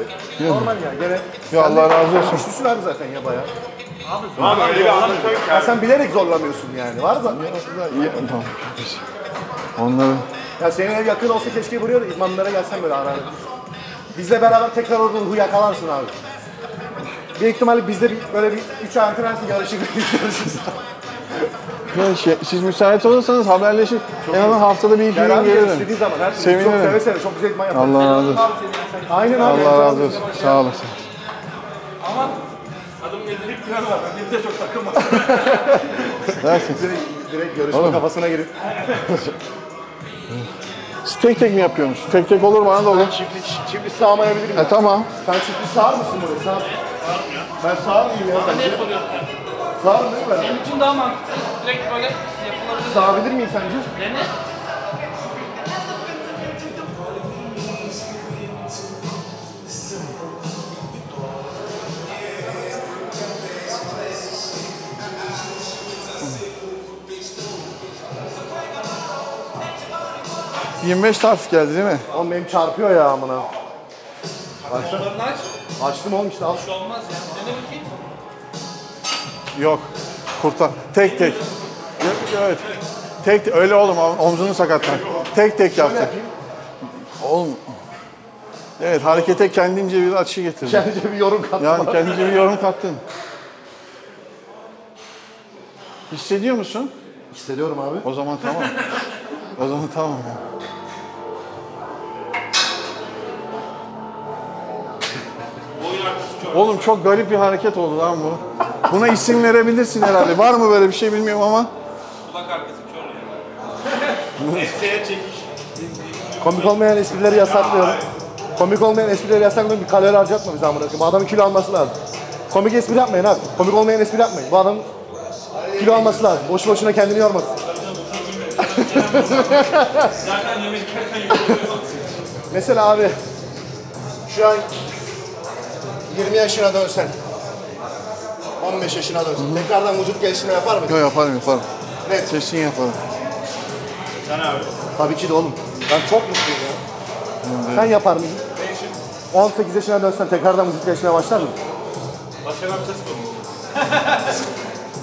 Normal ya gene. Ya Allah razı olsun. Güçlüsün abi zaten ya bayağı. Abi öyle bir anlatıyor ki. Ya sen bilerek zorlamıyorsun yani. Var da. Tamam. Onları Ya senin ev yakın olsa keşke buraya da idmanlara gelsen böyle ara ara. Bizle beraber tekrar o ruhu yakalarsın abi. Büyük ihtimalle bizde böyle bir 3 ay antrenman yarışırız. siz müsait olursanız haberleşip en azından haftada bir iki gün Beraber gelirim. istediğin zaman her türlü Sevinirim. çok seve seve çok güzel idman yaparız. Allah razı olsun. Aynen abi. Allah razı olsun. Sağ olasın. Ama adamın elinde bir plan var. Ben de çok takılmaz. Dersin. Direkt yarışma Oğlum. kafasına girip. Siz tek tek mi yapıyorsunuz? Tek tek olur bana da olur. Çiftlik sağmayabilirim. E tamam. Sen çiftlik sağır mısın böyle? Sağır. Ben sağır mıyım ya sence? Sağır değil mi ben? Benim için daha mantıklı. Direkt böyle yapılabilir. Sağabilir miyim sence? Dene. Hı. 25 tarif geldi değil mi? Oğlum benim çarpıyor ya amına. Baksana. Bunları aç. Açtım oğlum işte al. Bir şey olmaz ya. Dene bakayım. Yok. Kurtar. Tek tek. Evet. Tek tek. Öyle oğlum omzunu sakatlar. Tek tek yaptı. Oğlum. Evet harekete kendince bir açı getirdin. Kendince bir yorum kattım. Yani kendince bir yorum kattın. Hissediyor musun? Hissediyorum abi. O zaman tamam. O zaman tamam ya. Boyun arkası çok. Oğlum çok garip bir hareket oldu lan bu. Buna isim verebilirsin herhalde. Var mı böyle bir şey bilmiyorum ama. Kulak arkası kör ya. Enseye çekiş. Komik olmayan esprileri yasaklıyorum. Komik olmayan esprileri yasaklıyorum. Bir kalori harcatma bize amına koyayım. Bu adamın kilo alması lazım. Komik espri yapmayın abi. Komik olmayan espri yapmayın. Bu adamın kilo alması lazım. Boşu boşuna kendini yormasın. Zaten yemek yerken yoruluyor. Mesela abi şu an 20 yaşına dönsen 15 yaşına dönsen tekrardan vücut geliştirme yapar mıydın? Yok yaparım. Net. Kesin yaparım. Tabii ki de oğlum. Ben çok mutluyum ya. Sen yapar mıydın? 18 yaşına dönsen tekrardan vücut geliştirmeye başlar mıydın? Başka ne yapacağız ki?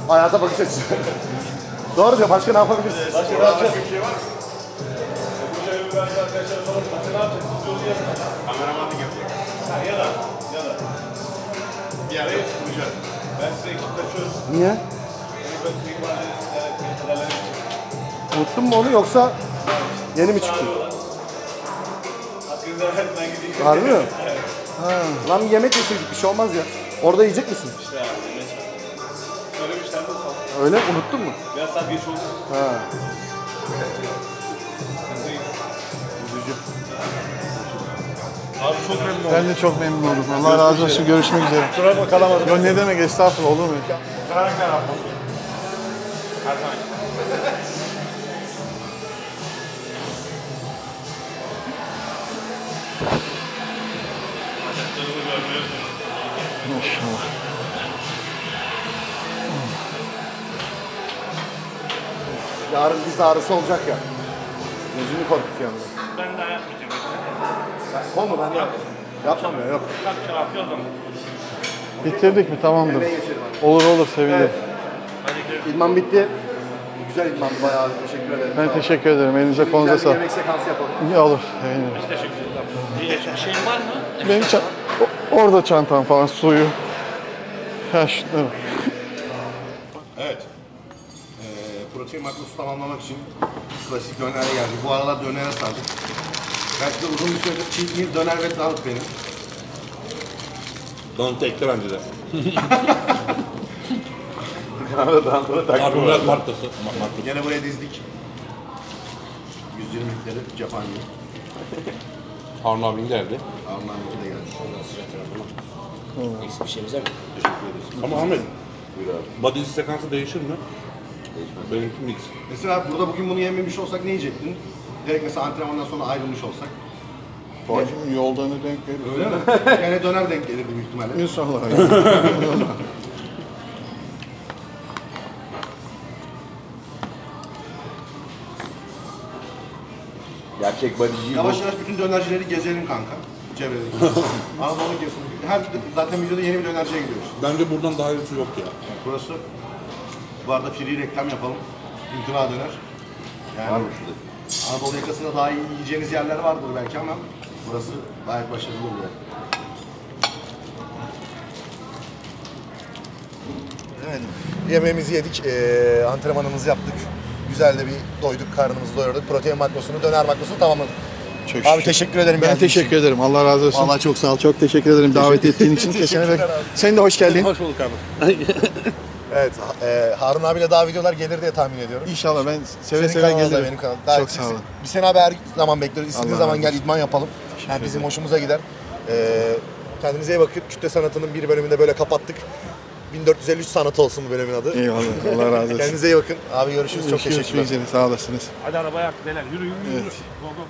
Hayata bakış açısı. Doğru diyor. Başka ne yapabiliriz? Başka ne yapacağız? Kameramanlık yapacak. Ya da bir araya çıkmayacak. Ben size ekip kaçıyoruz. Niye? Unuttun mu onu yoksa yeni mi çıktı? Hakkınızda ben gideyim. Harbi mi? Lan bir yemek yeseydik bir şey olmaz ya. Orada yiyecek misin? İşte abi. Söylemişler de sağ. Öyle unuttun mu? Biraz saat geç oldu. Ha. Abi çok memnun oldum. Ben de çok memnun oldum. Allah razı olsun. Görüşmek üzere. Şuraya bakalım. Yok ne demek estağfurullah olur mu? Karakter yapmam. Her zaman. Maşallah. Yarın diz ağrısı olacak ya. Gözümü korkutuyor. Ben daha yapmayacağım. Kol mu ben de yapmam. Yapmam ya yok. Kalk çarpıyor o zaman. Bitirdik mi? Tamamdır. Yemeğe geçelim abi. Olur sevinirim. Evet. İdman bitti. Güzel idmandı bayağı teşekkür ederim. Ben Sağ olun. teşekkür ederim. Elinize kolunuza Güzel bir sağlık. yemek sekansı yapalım. İyi olur. Sevinirim. Teşekkür ederim. Bir şeyin var mı? Benim orada çantam falan suyu. Ha şunları. Evet. Protein makrosu tamamlamak için klasik dönere geldik. Bu aralar dönere sardık. Belki de uzun bir süredir cheat meal, döner ve tavuk benim. Don tekte bence de. Karbonhidrat markası. Gene buraya dizdik. 120'likleri Japan gibi. Harun abin geldi. Alman'ınki de geldi. Eksik bir şeyimiz var mı? Ama Ahmet, body sekansı değişir mi? Benimki mix. Mesela burada bugün bunu yememiş olsak ne yiyecektin? Direkt mesela antrenmandan sonra ayrılmış olsak. Şimdi yolda ne denk gelir? Öyle mi? Gene döner denk gelirdi büyük ihtimalle. İnşallah. Gerçek bodyci Yavaş yavaş bütün dönercileri gezelim kanka. çevredeki. Anadolu kesim. Zaten videoda yeni bir dönerciye gidiyoruz. Bence buradan daha iyisi yok ya. Burası. Bu arada free reklam yapalım. İmtina döner. Yani Anadolu yakasında daha iyi yiyeceğiniz yerler vardır belki ama burası gayet başarılı oluyor. Evet, yemeğimizi yedik, antrenmanımızı yaptık. Güzel de bir doyduk, karnımızı doyurduk. Protein makrosunu, döner makrosunu tamamladık. Çok Abi şükür. teşekkür ederim. Ben teşekkür ederim. Allah razı olsun. Vallahi çok sağ ol. Çok teşekkür ederim davet ettiğin için. Kesinlikle. Sen de hoş geldin. Hoş bulduk abi. Evet, Harun abiyle daha videolar gelir diye tahmin ediyorum. İnşallah ben seve Senin seve kanalda, gelirim. benim kanalda. Daha Çok sağ olun. Biz seni abi her zaman bekliyoruz. İstediğin Allah zaman razı gel olsun. idman yapalım. Yani bizim hoşumuza gider. Kendinize iyi bakın. Kütle sanatının bir bölümünde böyle kapattık. 1453 sanatı olsun bu bölümün adı. Eyvallah. Allah razı olsun. Kendinize iyi bakın. Abi görüşürüz. Çok teşekkürler. Görüşmek üzere. Sağ olasınız. Hadi arabaya artık beyler. Yürü yürü yürü. Go, go, go.